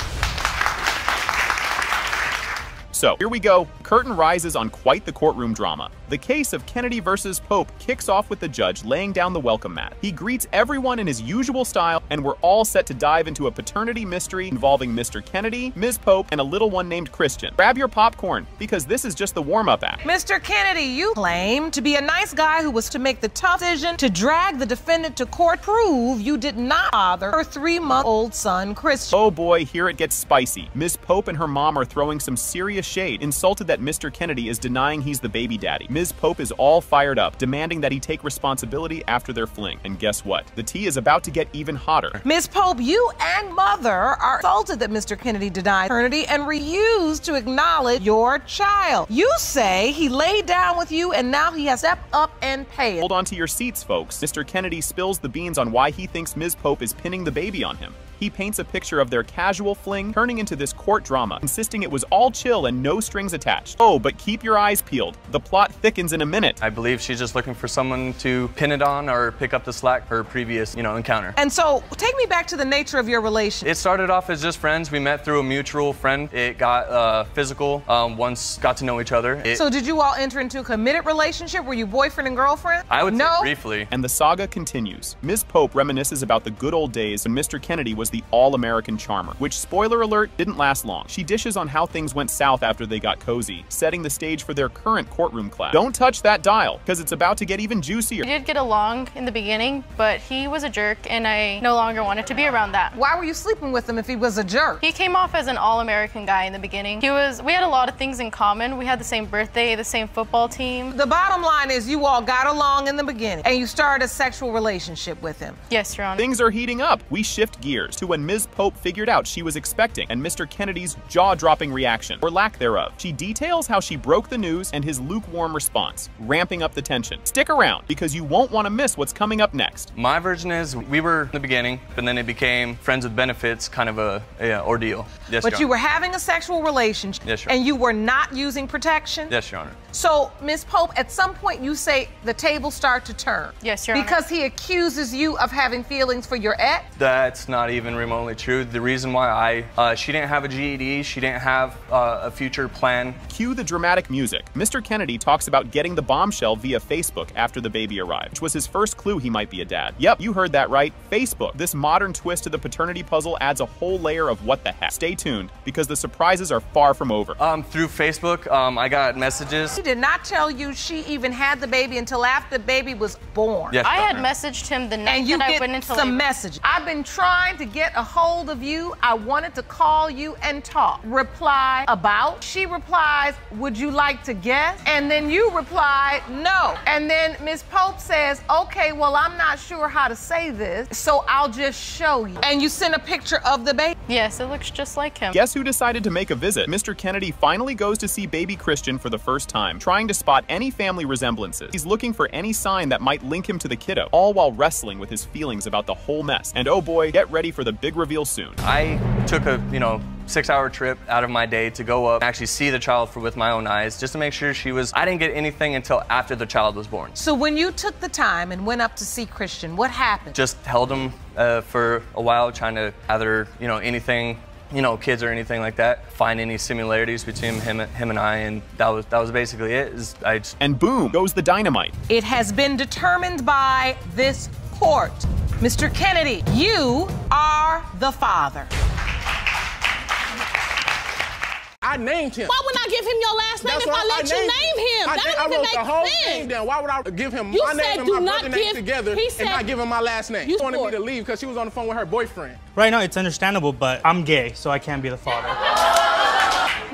So, here we go. Curtain rises on quite the courtroom drama. The case of Kennedy versus Pope kicks off with the judge laying down the welcome mat. He greets everyone in his usual style, and we're all set to dive into a paternity mystery involving Mr. Kennedy, Ms. Pope, and a little one named Christian. Grab your popcorn, because this is just the warm-up act. Mr. Kennedy, you claim to be a nice guy who was to make the tough decision to drag the defendant to court. Prove you did not father her 3-month-old son, Christian. Oh boy, here it gets spicy. Ms. Pope and her mom are throwing some serious shade, insulted that Mr. Kennedy is denying he's the baby daddy. Ms. Pope is all fired up, demanding that he take responsibility after their fling. And guess what? The tea is about to get even hotter. Ms. Pope, you and mother are insulted that Mr. Kennedy denied paternity and refused to acknowledge your child. You say he laid down with you and now he has stepped up and paid. Hold on to your seats, folks. Mr. Kennedy spills the beans on why he thinks Ms. Pope is pinning the baby on him. He paints a picture of their casual fling turning into this court drama, insisting it was all chill and no strings attached. Oh, but keep your eyes peeled. The plot thickens in a minute. I believe she's just looking for someone to pin it on or pick up the slack for her previous, encounter. And so, take me back to the nature of your relationship. It started off as just friends. We met through a mutual friend. It got physical once got to know each other. So did you all enter into a committed relationship? Were you boyfriend and girlfriend? I would say briefly. And the saga continues. Ms. Pope reminisces about the good old days when Mr. Kennedy was the all-American charmer, which, spoiler alert, didn't last long. She dishes on how things went south after they got cozy, setting the stage for their current courtroom clash. Don't touch that dial, because it's about to get even juicier. We did get along in the beginning, but he was a jerk, and I no longer wanted to be around that. Why were you sleeping with him if he was a jerk? He came off as an all-American guy in the beginning. We had a lot of things in common. We had the same birthday, the same football team. The bottom line is you all got along in the beginning, and you started a sexual relationship with him. Yes, Your Honor. Things are heating up. We shift gears to when Ms. Pope figured out she was expecting, and Mr. Kennedy's jaw-dropping reaction, or lack thereof. She details how she broke the news and his lukewarm response, ramping up the tension. Stick around, because you won't want to miss what's coming up next. My version is we were in the beginning, but then it became friends with benefits, kind of a ordeal. Yes, but you were having a sexual relationship, yes, Your Honor. And you were not using protection? Yes, Your Honor. So, Ms. Pope, at some point you say the tables start to turn. Yes, Your Honor. Because he accuses you of having feelings for your ex? That's not even even remotely true. The reason why she didn't have a GED, she didn't have a future plan. Cue the dramatic music. Mr. Kennedy talks about getting the bombshell via Facebook after the baby arrived, which was his first clue he might be a dad. Yep, you heard that right, Facebook. This modern twist to the paternity puzzle adds a whole layer of what the heck. Stay tuned, because the surprises are far from over. Through Facebook, I got messages. She did not tell you she even had the baby until after the baby was born. Yes. I had messaged him the night that I went into some labor. messages. I've been trying to get a hold of you. I wanted to call you and talk. Reply about. She replies, would you like to guess? And then you reply, no. And then Ms. Pope says, okay, well, I'm not sure how to say this, so I'll just show you. And you send a picture of the baby. Yes, it looks just like him. Guess who decided to make a visit? Mr. Kennedy finally goes to see baby Christian for the first time, trying to spot any family resemblances. He's looking for any sign that might link him to the kiddo, all while wrestling with his feelings about the whole mess. And oh boy, get ready for the big reveal soon. I took a, 6-hour trip out of my day to go up and actually see the child with my own eyes, just to make sure I didn't get anything until after the child was born. So when you took the time and went up to see Christian, what happened? Just held him for a while, trying to gather, anything, kids or anything like that, find any similarities between him and I, and that was basically it. And boom goes the dynamite. It has been determined by this court. Mr. Kennedy, you are the father. I named him. Why would I give him your last name if I let you name him? I wrote the whole thing down. Why would I give him my name and my brother's name together and not give him my last name? She wanted me to leave because she was on the phone with her boyfriend. Right now, it's understandable, but I'm gay, so I can't be the father.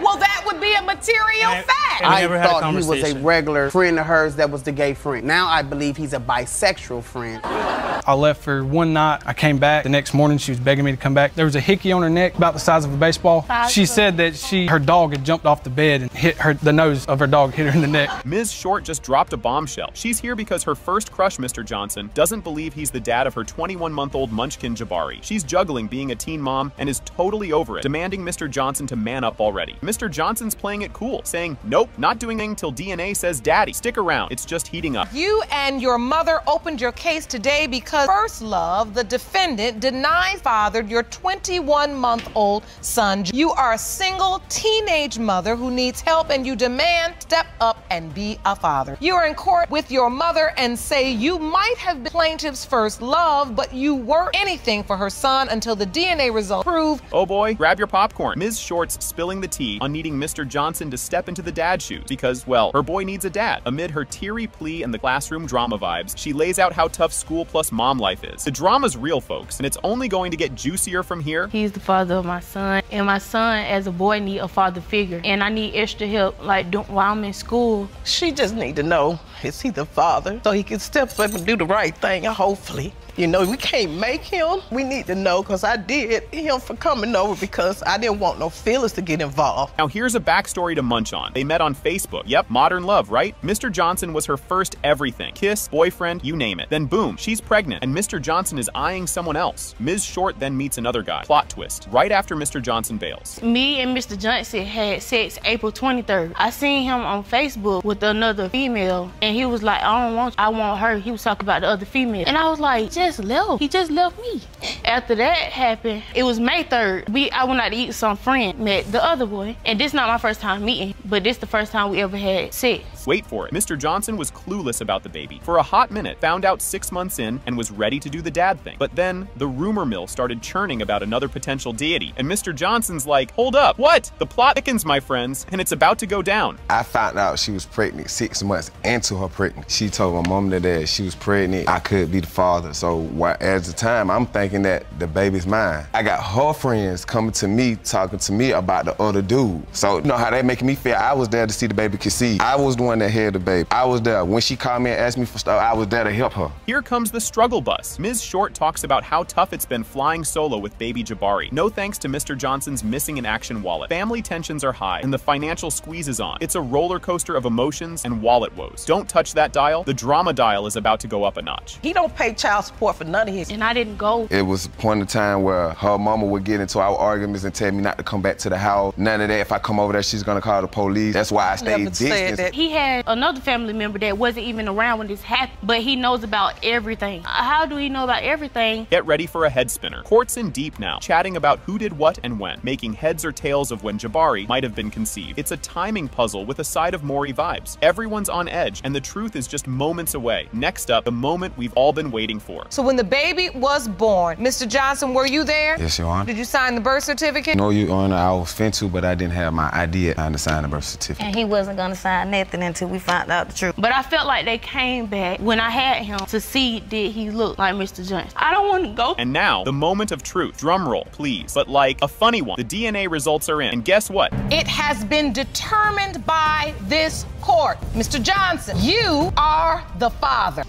Well, that would be a material fact. I thought he was a regular friend of hers that was the gay friend. Now I believe he's a bisexual friend. I left for one night. I came back. The next morning, she was begging me to come back. There was a hickey on her neck about the size of a baseball. She said that her dog had jumped off the bed and hit her, the nose of her dog hit her in the neck. Ms. Short just dropped a bombshell. She's here because her first crush, Mr. Johnson, doesn't believe he's the dad of her 21-month-old munchkin Jabari. She's juggling being a teen mom and is totally over it, demanding Mr. Johnson to man up already. Mr. Johnson's playing it cool, saying, nope, not doing anything till DNA says daddy. Stick around, it's just heating up. You and your mother opened your case today because First Love, the defendant, denied fathered your 21-month-old son. You are a single teenage mother who needs help, and you demand step up and be a father. You are in court with your mother and say you might have been plaintiff's first love, but you weren't anything for her son until the DNA results prove. Oh boy, grab your popcorn. Ms. Short's spilling the tea on needing Mr. Johnson to step into the dad shoes because, well, her boy needs a dad. Amid her teary plea and the classroom drama vibes, she lays out how tough school plus mom life is. The drama's real, folks, and it's only going to get juicier from here. He's the father of my son, and my son, as a boy, need a father figure, and I need extra help, like while I'm in school. She just need to know, is he the father? So he can step up and do the right thing, hopefully. You know, we can't make him. We need to know, because I did him for coming over because I didn't want no feelings to get involved. Now here's a backstory to munch on. They met on Facebook. Yep, modern love, right? Mr. Johnson was her first everything. Kiss, boyfriend, you name it. Then boom, she's pregnant, and Mr. Johnson is eyeing someone else. Ms. Short then meets another guy. Plot twist, right after Mr. Johnson bails. Me and Mr. Johnson had sex April 23rd. I seen him on Facebook with another female, and he was like, I want her. He was talking about the other female. And I was like, he just left me. After that happened, it was May 3rd. I went out to eat with some friend, met the other boy. And this is not my first time meeting, but this the first time we ever had sex. Wait for it. Mr. Johnson was clueless about the baby. For a hot minute, found out 6 months in, and was ready to do the dad thing. But then, the rumor mill started churning about another potential deity. And Mr. Johnson's like, hold up, what? The plot thickens, my friends, and it's about to go down. I found out she was pregnant 6 months into her pregnancy. She told my mom and dad she was pregnant. I could be the father. So at the time, I'm thinking that the baby's mine. I got her friends coming to me, talking to me about the other dude. So you know how they making me feel. I was there to see the baby conceive. I was the one that had the baby. I was there. When she called me and asked me for stuff, I was there to help her. Here comes the struggle bus. Ms. Short talks about how tough it's been flying solo with baby Jabari. No thanks to Mr. Johnson's missing in action wallet. Family tensions are high and the financial squeeze is on. It's a roller coaster of emotions and wallet woes. Don't don't touch that dial, the drama dial is about to go up a notch. He don't pay child support for none of his. And I didn't go. It was a point in time where her mama would get into our arguments and tell me not to come back to the house. None of that. If I come over there, she's gonna call the police. That's why I stayed distant. He had another family member that wasn't even around when this happened, but he knows about everything. How do he know about everything? Get ready for a head spinner. Court's in deep now, chatting about who did what and when, making heads or tails of when Jabari might have been conceived. It's a timing puzzle with a side of Maury vibes. Everyone's on edge, and the truth is just moments away. Next up, the moment we've all been waiting for. So when the baby was born, Mr. Johnson, were you there? Yes, Your Honor. Did you sign the birth certificate? No, Your Honor, I was finna, but I didn't have my ID at time to sign the birth certificate. And he wasn't gonna sign nothing until we found out the truth. But I felt like they came back when I had him to see did he look like Mr. Johnson. I don't want to go. And now, the moment of truth. Drum roll, please. But like a funny one. The DNA results are in, and guess what? It has been determined by this court. Mr. Johnson, you are the father.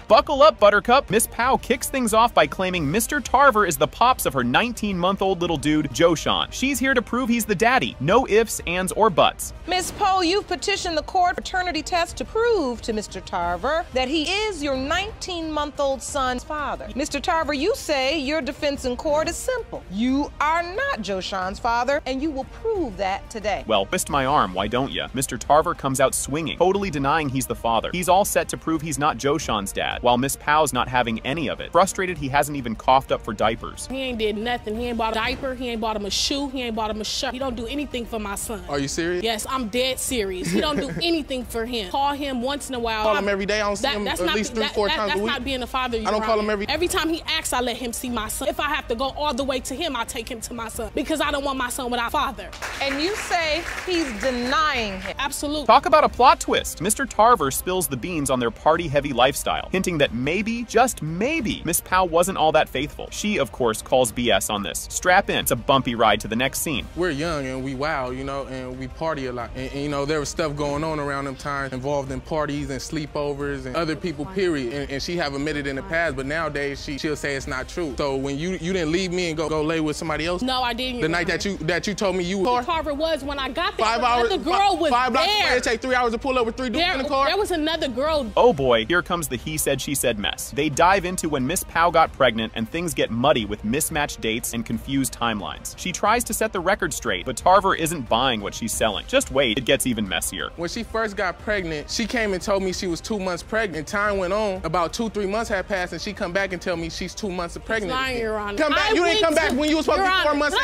Buckle up, Buttercup. Miss Powell kicks things off by claiming Mr. Tarver is the pops of her 19-month-old little dude, Joshawn. She's here to prove he's the daddy. No ifs, ands, or buts. Ms. Poe, you've petitioned the court paternity test to prove to Mr. Tarver that he is your 19-month-old son's father. Mr. Tarver, you say your defense in court is simple. You are not Joshawn's father, and you will prove that today. Well, twist my arm, why don't ya? Mr. Tarver comes out swinging, totally denying he's the father. He's all set to prove he's not Joshawn's dad, while Miss Powell's not having any of it. Frustrated, he hasn't even coughed up for diapers. He ain't did nothing. He ain't bought a diaper, he ain't bought him a shoe, he ain't bought him a shirt. He don't do anything for my son. Are you serious? Yes, I'm dead serious. He don't do anything for him. Call him once in a while. Call him every day. I don't see him at least 3-4 times a week. That's not being a father. I don't call him every time he asks, I let him see my son. If I have to go all the way to him, I take him to my son because I don't want my son without father. And you say he's denying him. Absolutely. Talk about a plot twist. Mr. Tarver spills the beans on their party-heavy lifestyle, hinting that maybe, just maybe, Miss Powell wasn't all that faithful. She, of course, calls BS on this. Strap in. It's a bumpy ride to the next scene. We're young and we wild, you know, and we party a lot. And you know, there was stuff going on around them times involved in parties and sleepovers and other people, period. And she have admitted in the past, but nowadays she'll say it's not true. So when you didn't leave me and go lay with somebody else? No, I didn't. The night that you told me you were. Carver was when I got there. 5 hours. The girl was 5 blocks there. away. It take 3 hours to pull up with 3 dudes in the car. There was another girl. Oh boy, here comes the he said she said mess. They dive into when Miss Powell got pregnant and things get muddy with mismatched dates and confused timelines. She tries to set the record straight, but Tarver isn't buying what she's selling. Just wait, it gets even messier. When she first got pregnant, she came and told me she was 2 months pregnant. And time went on, about 2-3 months had passed, and she come back and tell me she's 2 months pregnant. Lying, Your Honor. Come back. You didn't come back when you were supposed to be 4 months.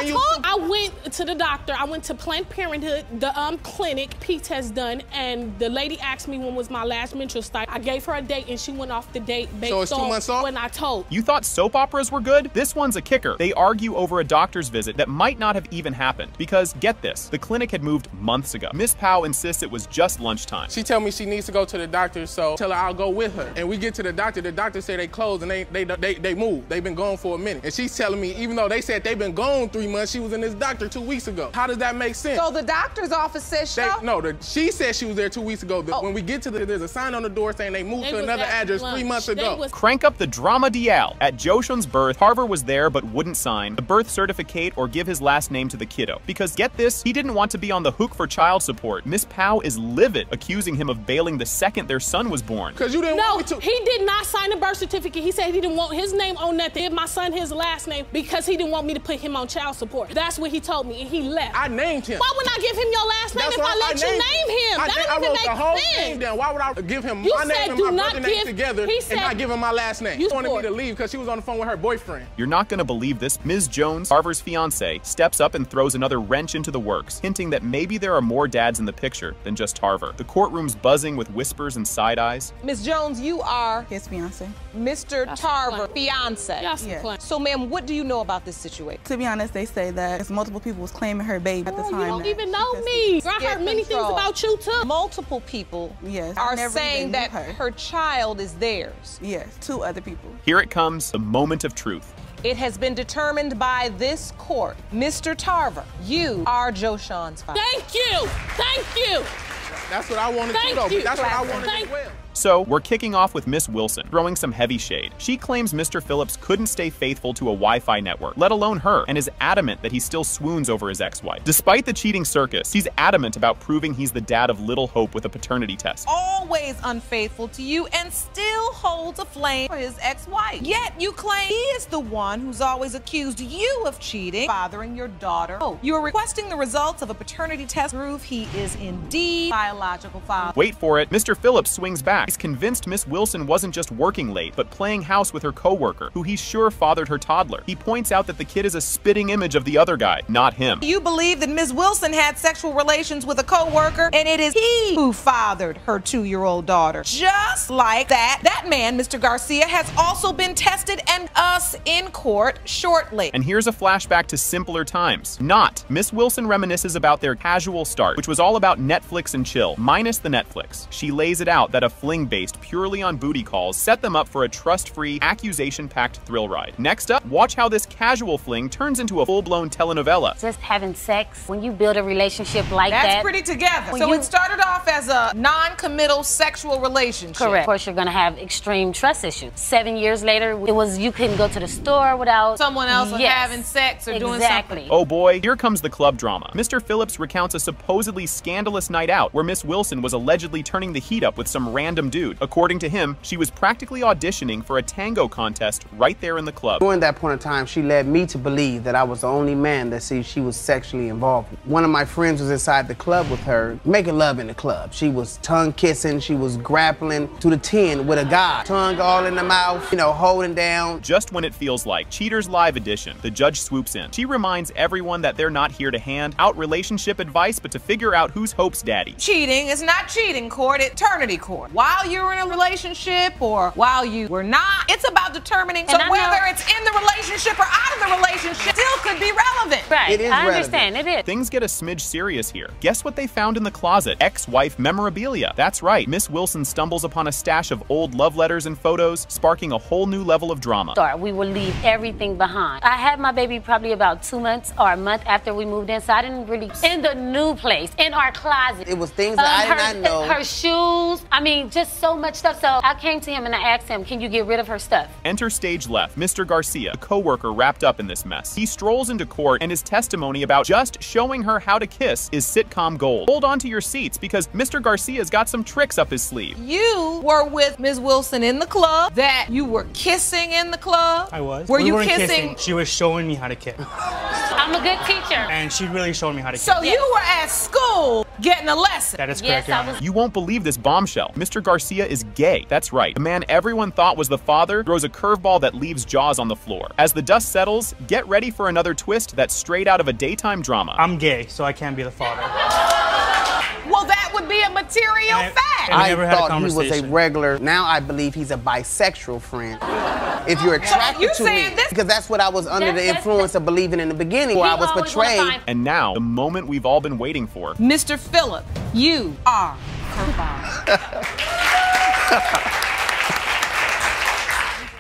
I went to the doctor. I went to Planned Parenthood, the clinic, P-test done, and the lady asked me when was my last menstrual cycle. I gave her a date, and she went off the date based on when I told. You thought soap operas were good? This one's a kicker. They argue over a doctor's visit that might not have even happened. Because, get this, the clinic had moved months ago. Miss Powell insists it was just lunchtime. She tell me she needs to go to the doctor, so tell her I'll go with her. And we get to the doctor say they closed and they moved. They've been gone for a minute. And she's telling me, even though they said they've been gone 3 months, she was in this doctor 2 weeks ago. How does that make sense? So the doctor's office says she said she was there 2 weeks ago. When we get to there's a sign on the door saying they moved to another address 3 months ago. Crank up the drama dial. At Joshawn's birth, Tarver was there but wouldn't sign the birth certificate or give his last name to the kiddo. Because get this, he didn't want to be on the hook for child support. Miss Powell is livid, accusing him of bailing the second their son was born. Because you didn't want me to. He did not sign the birth certificate. He said he didn't want his name on nothing. Give my son his last name because he didn't want me to put him on child support. That's what he told me, and he left. I named him. Why wouldn't I give him your last name if I let you name him? I wrote the whole thing down. Why would I give him my name and my brother name together and not give him my last name? She wanted me to leave because she was on the phone with her boyfriend. You're not gonna believe this. Ms. Jones, Tarver's fiance, steps up and throws another wrench into the works, hinting that maybe there are more dads in the picture than just Tarver. The courtroom's buzzing with whispers and side eyes. Ms. Jones, you are his fiance. Mr. Tarver, fiance. Yes. So, ma'am, what do you know about this situation? To be honest, they say that multiple people was claiming her baby at the time. You don't even know me. I heard many things about you too. Multiple people are saying that her child is theirs. Yes, 2 other people. Here it comes, the moment of truth. It has been determined by this court, Mr. Tarver, you are Joshawn's father. Thank you. Thank you. That's what I wanted to know. That's what I wanted as well. So, we're kicking off with Miss Wilson, throwing some heavy shade. She claims Mr. Phillips couldn't stay faithful to a Wi-Fi network, let alone her, and is adamant that he still swoons over his ex-wife. Despite the cheating circus, he's adamant about proving he's the dad of little Hope with a paternity test. Always unfaithful to you and still holds a flame for his ex-wife. Yet you claim he is the one who's always accused you of cheating, fathering your daughter. Oh, you are requesting the results of a paternity test to prove he is indeed biological father. Wait for it. Mr. Phillips swings back. He's convinced Miss Wilson wasn't just working late, but playing house with her coworker, who he's sure fathered her toddler. He points out that the kid is a spitting image of the other guy, not him. You believe that Miss Wilson had sexual relations with a coworker, and it is he who fathered her 2-year-old daughter. Just like that man, Mr. Garcia, has also been tested and us in court shortly. And here's a flashback to simpler times. Not. Miss Wilson reminisces about their casual start, which was all about Netflix and chill, minus the Netflix. She lays it out that a fling based purely on booty calls set them up for a trust-free, accusation-packed thrill ride. Next up, watch how this casual fling turns into a full-blown telenovela. Just having sex, when you build a relationship like that. That's pretty together. So it started off as a non-committal sexual relationship. Correct. Of course, you're gonna have extreme trust issues. 7 years later, it was you couldn't go to the store without someone else having sex or doing something. Oh boy, here comes the club drama. Mr. Phillips recounts a supposedly scandalous night out where Miss Wilson was allegedly turning the heat up with some random dude. According to him, she was practically auditioning for a tango contest right there in the club. During that point in time, she led me to believe that I was the only man that she was sexually involved with. One of my friends was inside the club with her, making love in the club. She was tongue kissing, she was grappling to the 10 with a guy. Tongue all in the mouth, you know, holding down. Just when it feels like Cheaters Live Edition, the judge swoops in. She reminds everyone that they're not here to hand out relationship advice, but to figure out who's Hope's daddy. Cheating is not cheating court, it's paternity court. While you're in a relationship or while you were not, it's about determining whether it's in the relationship or out of the relationship still could be relevant. Right, it is I understand, it is. Things get a smidge serious here. Guess what they found in the closet? Ex-wife memorabilia. That's right, Miss Wilson stumbles upon a stash of old love letters and photos, sparking a whole new level of drama. We will leave everything behind. I had my baby probably about 2 months or a month after we moved in, so I didn't really, in the new place, in our closet. It was things that I did not know. Her shoes, I mean, just so much stuff. So I came to him and I asked him, can you get rid of her stuff? Enter stage left, Mr. Garcia, a co-worker wrapped up in this mess. He strolls into court and his testimony about just showing her how to kiss is sitcom gold. Hold on to your seats because Mr. Garcia's got some tricks up his sleeve. You were with Ms. Wilson in the club, that you were kissing in the club. I was. Were you weren't kissing? She was showing me how to kiss. I'm a good teacher. And she really showed me how to kiss. So you were at school getting a lesson. That is correct, Your Honor. You won't believe this bombshell. Mr. Garcia is gay. That's right. The man everyone thought was the father throws a curveball that leaves Jaws on the floor. As the dust settles, get ready for another twist that's straight out of a daytime drama. I'm gay, so I can't be the father. Well, that would be a material fact. I thought he was a regular. Now I believe he's a bisexual friend. If you're attracted to me, because that's what I was under the influence of believing in the beginning, where I was betrayed. And now, the moment we've all been waiting for. Mr. Phillip, you are her father.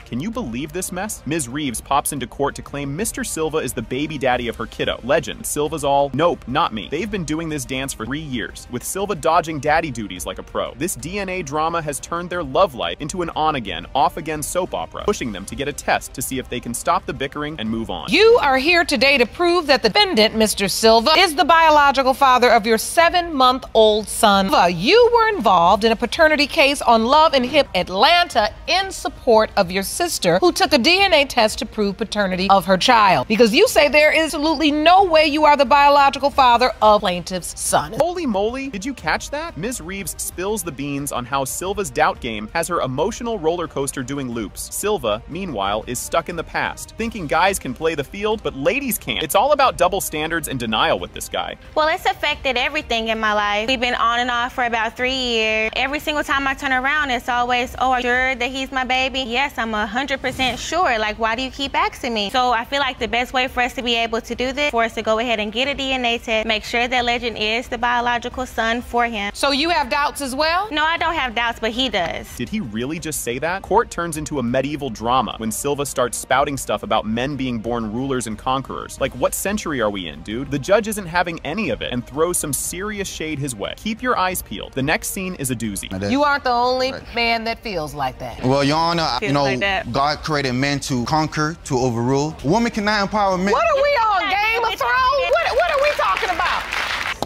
Can you believe this mess? Ms. Reeves pops into court to claim Mr. Silva is the baby daddy of her kiddo. Legend, Silva's all, nope, not me. They've been doing this dance for 3 years, with Silva dodging daddy duties like a pro. This DNA drama has turned their love life into an on-again, off-again soap opera, pushing them to get a test to see if they can stop the bickering and move on. You are here today to prove that the defendant, Mr. Silva, is the biological father of your 7-month-old son. You were involved in a paternity case on Love and Hip Atlanta in support of your sister, who took a DNA test to prove paternity of her child, because you say there is absolutely no way you are the biological father of plaintiff's son. Holy moly, did you catch that? Ms. Reeves spills the beans on how Silva's doubt game has her emotional roller coaster doing loops. Silva, meanwhile, is stuck in the past, thinking guys can play the field, but ladies can't. It's all about double standards and denial with this guy. Well, it's affected everything in my life. We've been on and off for about 3 years. Every single time I turn around, it's always, oh, are you sure that he's my baby? Yes, I'm 100% sure. Like, why do you keep asking me? So I feel like the best way for us to be able to do this, for us to go ahead and get a DNA test, make sure that Legend is the biological son for him. So you have doubts as well? No, I don't have doubts, but he does. Did he really just say that? Court turns into a medieval drama when Silva starts spouting stuff about men being born rulers and conquerors. Like, what century are we in, dude? The judge isn't having any of it and throws some serious shade his way. Keep your eyes peeled. The next scene is a doozy. You aren't the only man that feels like that. Well, Your Honor, Feels like that. God created men to conquer, to overrule. Women cannot empower men. What are we on, Game of Thrones? What are we talking about?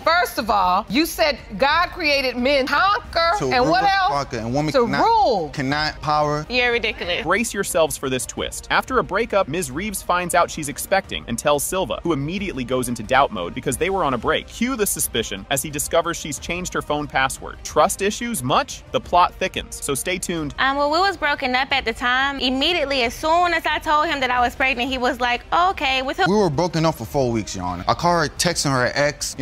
First of all, you said God created men to conquer, To and rule, what else? conquer, and women To rule. cannot power. You're ridiculous. Brace yourselves for this twist. After a breakup, Ms. Reeves finds out she's expecting and tells Silva, who immediately goes into doubt mode because they were on a break. Cue the suspicion as he discovers she's changed her phone password. Trust issues much? The plot thickens, so stay tuned. Well, we was broken up at the time. Immediately, as soon as I told him that I was pregnant, he was like, okay, with who? We were broken up for 4 weeks, Your Honor. I caught her texting her ex.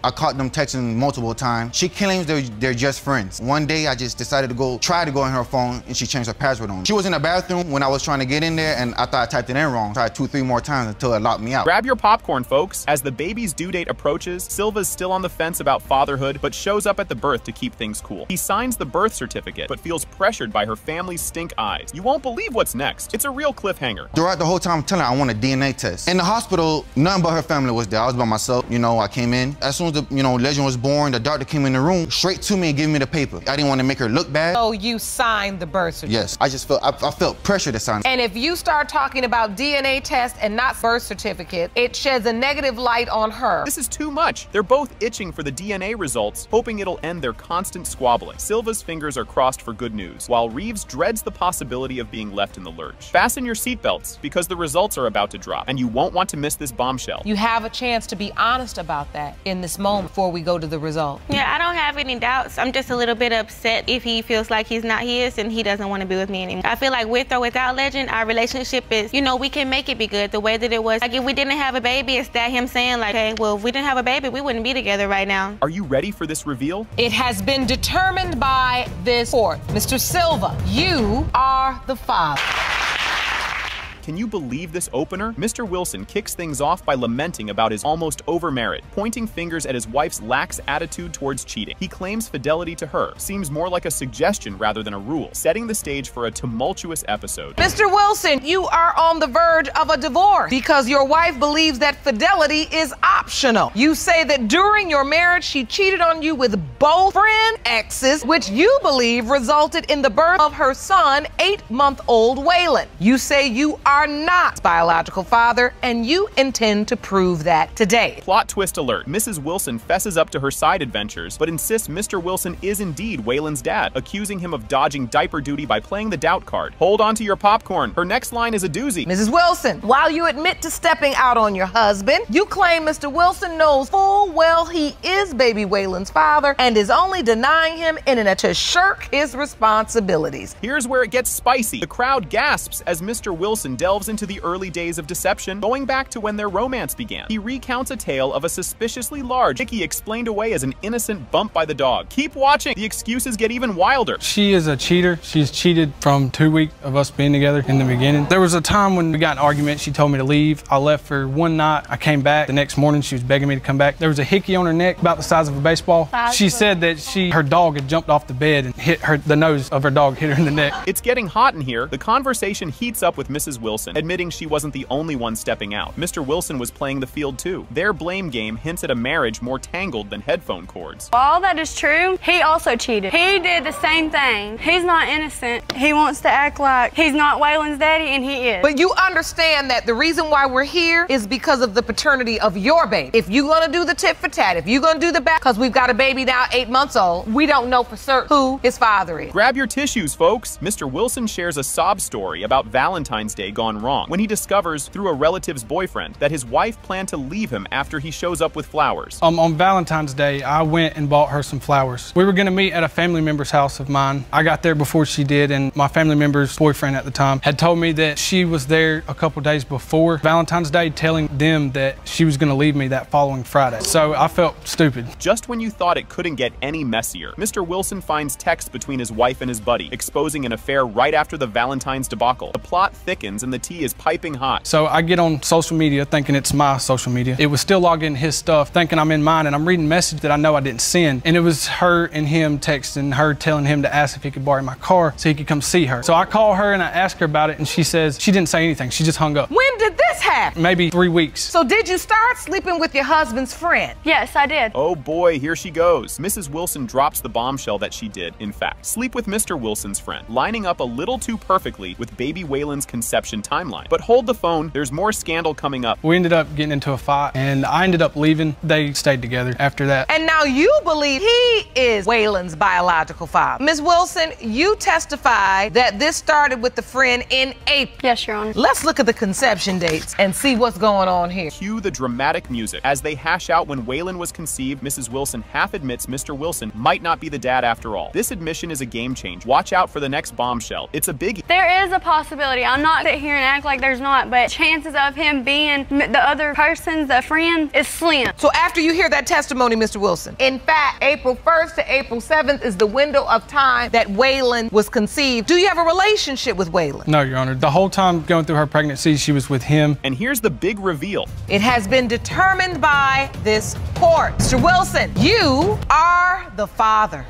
I caught them texting multiple times. She claims they're just friends. One day, I just decided to try to go in her phone, and she changed her password on me. She was in the bathroom when I was trying to get in there, and I thought I typed it in wrong. Tried 2-3 more times until it locked me out. Grab your popcorn, folks. As the baby's due date approaches, Silva's still on the fence about fatherhood, but shows up at the birth to keep things cool. He signs the birth certificate, but feels pressured by her family's stink eyes. You won't believe what's next. It's a real cliffhanger. Throughout the whole time, I'm telling her I want a DNA test. In the hospital, none but her family was there. I was by myself. I came in. As soon as the, Legend was born, the doctor came in the room, straight to me and gave me the paper. I didn't want to make her look bad. So you signed the birth certificate? Yes, I felt pressure to sign. And if you start talking about DNA test and not birth certificate, it sheds a negative light on her. This is too much. They're both itching for the DNA results, hoping it'll end their constant squabbling. Silva's fingers are crossed for good news, while Reeves dreads the possibility of being left in the lurch. Fasten your seatbelts, because the results are about to drop, and you won't want to miss this bombshell. You have a chance to be honest about that in this moment before we go to the result. Yeah, I don't have any doubts. I'm just a little bit upset if he feels like he's not his and he doesn't want to be with me anymore. I feel like with or without Legend, our relationship is, we can make it be good the way that it was. Like, if we didn't have a baby, it's that him saying like, okay, well, if we didn't have a baby, we wouldn't be together right now. Are you ready for this reveal? It has been determined by this court. Mr. Silva, you are the father. Can you believe this opener? Mr. Wilson kicks things off by lamenting about his almost over marriage, pointing fingers at his wife's lax attitude towards cheating. He claims fidelity to her seems more like a suggestion rather than a rule, setting the stage for a tumultuous episode. Mr. Wilson, you are on the verge of a divorce because your wife believes that fidelity is optional. You say that during your marriage, she cheated on you with both exes, which you believe resulted in the birth of her son, 8-month-old Waylon. You say you are not biological father, and you intend to prove that today. Plot twist alert. Mrs. Wilson fesses up to her side adventures, but insists Mr. Wilson is indeed Waylon's dad, accusing him of dodging diaper duty by playing the doubt card. Hold on to your popcorn. Her next line is a doozy. Mrs. Wilson, while you admit to stepping out on your husband, you claim Mr. Wilson knows full well he is baby Waylon's father and is only denying him in an attempt to shirk his responsibilities. Here's where it gets spicy. The crowd gasps as Mr. Wilson delves into the early days of deception, going back to when their romance began. He recounts a tale of a suspiciously large Vicky explained away as an innocent bump by the dog. Keep watching. The excuses get even wilder. She is a cheater. She's cheated from 2 weeks of us being together in the beginning. There was a time when we got in an argument. She told me to leave. I left for one night. I came back. The next morning, she was begging me to come back. There was a hickey on her neck about the size of a baseball. She said that her dog had jumped off the bed and hit her, the nose of her dog hit her in the neck. It's getting hot in here. The conversation heats up with Mrs. Wilson, admitting she wasn't the only one stepping out. Mr. Wilson was playing the field too. Their blame game hints at a marriage more tangled than headphone cords. All that is true, he also cheated. He did the same thing. He's not innocent. He wants to act like he's not Waylon's daddy, and he is. But you understand that the reason why we're here is because of the paternity of your baby. If you're gonna do the tit for tat, if you're gonna do the back, because we've got a baby now 8 months old, we don't know for certain who his father is. Grab your tissues, folks. Mr. Wilson shares a sob story about Valentine's Day gone wrong when he discovers, through a relative's boyfriend, that his wife planned to leave him after he shows up with flowers. On Valentine's Day, I went and bought her some flowers. We were gonna meet at a family member's house of mine. I got there before she did, and my family member's boyfriend at the time had told me that she was there a couple days before Valentine's Day, telling them that she was gonna leave me that following Friday. So I felt stupid. Just when you thought it couldn't get any messier, Mr. Wilson finds texts between his wife and his buddy, exposing an affair right after the Valentine's debacle. The plot thickens and the tea is piping hot. So I get on social media thinking it's my social media. It was still logged in his stuff, thinking I'm in mine, and I'm reading messages that I know I didn't send. And it was her and him texting her, telling him to ask if he could borrow my car so he could come see her. So I call her and I ask her about it, and she says she didn't say anything. She just hung up. When did this happen? Maybe 3 weeks. So did you start sleeping with your husband's friend? Yes, I did. Oh boy, here she goes. Mrs. Wilson drops the bombshell that she did, in fact, sleep with Mr. Wilson's friend, lining up a little too perfectly with baby Waylon's conception timeline. But hold the phone, there's more scandal coming up. We ended up getting into a fight, and I ended up leaving. They stayed together after that. And now you believe he is Waylon's biological father. Ms. Wilson, you testify that this started with the friend in April. Yes, Your Honor. Let's look at the conception dates and see what's going on here. Cue the dramatic music. As they hash out when Waylon was conceived, Mrs. Wilson half admits Mr. Wilson might not be the dad after all. This admission is a game changer. Watch out for the next bombshell. It's a biggie. There is a possibility. I'm not sit here and act like there's not, but chances of him being the other person's the friend is slim. So after you hear that testimony, Mr. Wilson, in fact, April 1st to April 7th is the window of time that Waylon was conceived. Do you have a relationship with Waylon? No, Your Honor. The whole time going through her pregnancy, she was with him. And here's the big reveal. It has been determined by this court. Mr. Wilson, you are the father.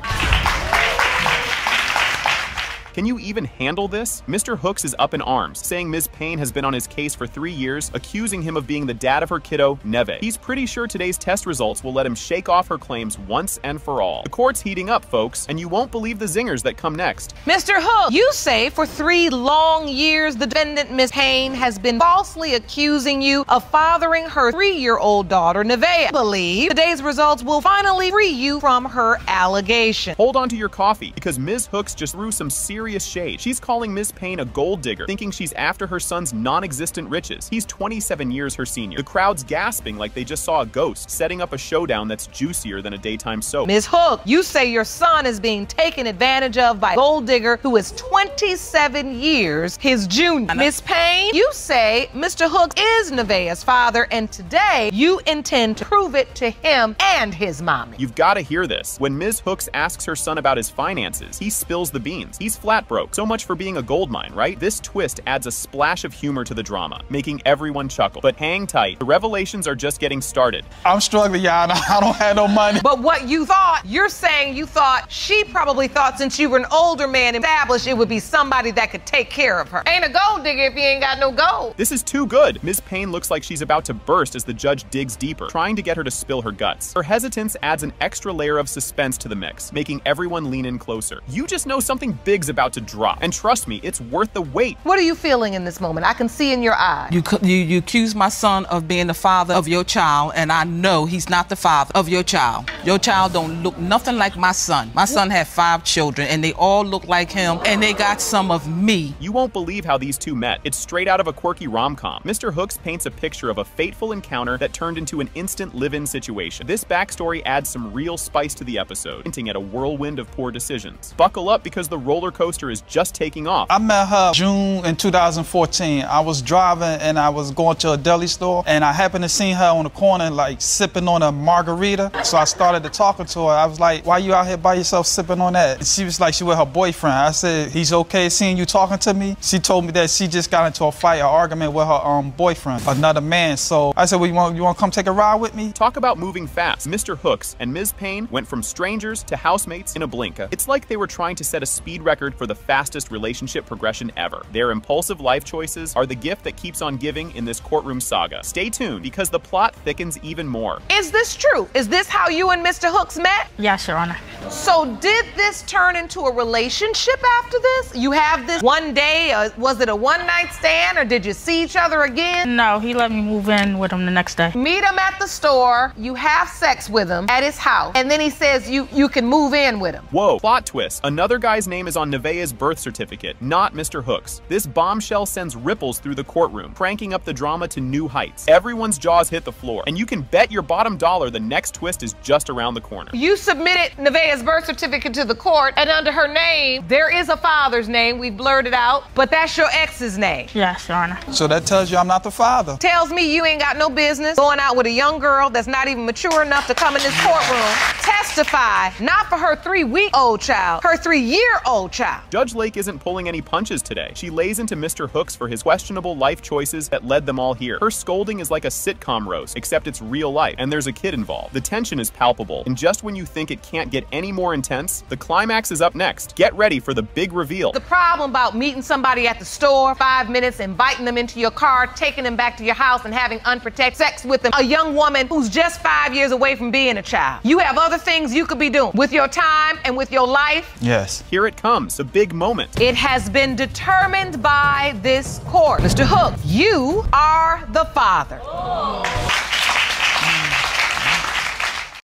Can you even handle this? Mr. Hooks is up in arms, saying Ms. Payne has been on his case for 3 years, accusing him of being the dad of her kiddo, Neve. He's pretty sure today's test results will let him shake off her claims once and for all. The court's heating up, folks, and you won't believe the zingers that come next. Mr. Hook, you say for 3 long years the defendant, Ms. Payne, has been falsely accusing you of fathering her 3-year-old daughter, Neve. I believe today's results will finally free you from her allegation. Hold on to your coffee, because Ms. Hooks just threw some serious shade. She's calling Ms. Payne a gold digger, thinking she's after her son's non-existent riches. He's 27 years her senior. The crowd's gasping like they just saw a ghost, setting up a showdown that's juicier than a daytime soap. Ms. Hook, you say your son is being taken advantage of by a gold digger who is 27 years his junior. Ms. Payne, you say Mr. Hook is Nevaeh's father, and today you intend to prove it to him and his mommy. You've got to hear this. When Ms. Hooks asks her son about his finances, he spills the beans. He's flat broke. So much for being a gold mine, right? This twist adds a splash of humor to the drama, making everyone chuckle. But hang tight, the revelations are just getting started. I'm struggling, y'all. I don't have no money. But what you thought, you're saying you thought, she probably thought since you were an older man established, it would be somebody that could take care of her. Ain't a gold digger if you ain't got no gold. This is too good. Ms. Payne looks like she's about to burst as the judge digs deeper, trying to get her to spill her guts. Her hesitance adds an extra layer of suspense to the mix, making everyone lean in closer. You just know something big's about to drop, and trust me, it's worth the wait. What are you feeling in this moment? I can see in your eyes. You accuse my son of being the father of your child, and I know he's not the father of your child. Your child don't look nothing like my son. My son had 5 children, and they all look like him, and they got some of me. You won't believe how these two met. It's straight out of a quirky rom-com. Mr. Hooks paints a picture of a fateful encounter that turned into an instant live-in situation. This backstory adds some real spice to the episode, hinting at a whirlwind of poor decisions. Buckle up, because the roller coaster is just taking off. I met her June in 2014. I was driving and I was going to a deli store, and I happened to see her on the corner like sipping on a margarita. So I started to talking to her. I was like, why you out here by yourself sipping on that? And she was like, she with her boyfriend. I said, he's okay seeing you talking to me? She told me that she just got into a fight, an argument with her boyfriend, another man. So I said, well, you want to come take a ride with me? Talk about moving fast. Mr. Hooks and Ms. Payne went from strangers to housemates in a blink. It's like they were trying to set a speed record for the fastest relationship progression ever. Their impulsive life choices are the gift that keeps on giving in this courtroom saga. Stay tuned, because the plot thickens even more. Is this true? Is this how you and Mr. Hooks met? Yes, Your Honor. So did this turn into a relationship after this? You have this one day, was it a one-night stand, or did you see each other again? No, he let me move in with him the next day. Meet him at the store, you have sex with him at his house, and then he says you can move in with him. Whoa, plot twist. Another guy's name is on Nevaeh Nevaeh's birth certificate, not Mr. Hook's. This bombshell sends ripples through the courtroom, cranking up the drama to new heights. Everyone's jaws hit the floor, and you can bet your bottom dollar the next twist is just around the corner. You submitted Nevaeh's birth certificate to the court, and under her name, there is a father's name. We've blurred it out, but that's your ex's name. Yes, Your Honor. So that tells you I'm not the father. Tells me you ain't got no business going out with a young girl that's not even mature enough to come in this courtroom, testify, not for her 3-week-old child, her 3-year-old child. Judge Lake isn't pulling any punches today. She lays into Mr. Hooks for his questionable life choices that led them all here. Her scolding is like a sitcom roast, except it's real life, and there's a kid involved. The tension is palpable, and just when you think it can't get any more intense, the climax is up next. Get ready for the big reveal. The problem about meeting somebody at the store, 5 minutes, inviting them into your car, taking them back to your house, and having unprotected sex with them, a young woman who's just 5 years away from being a child. You have other things you could be doing with your time and with your life. Yes. Here it comes, a big moment. It has been determined by this court. Mr. Hook, you are the father.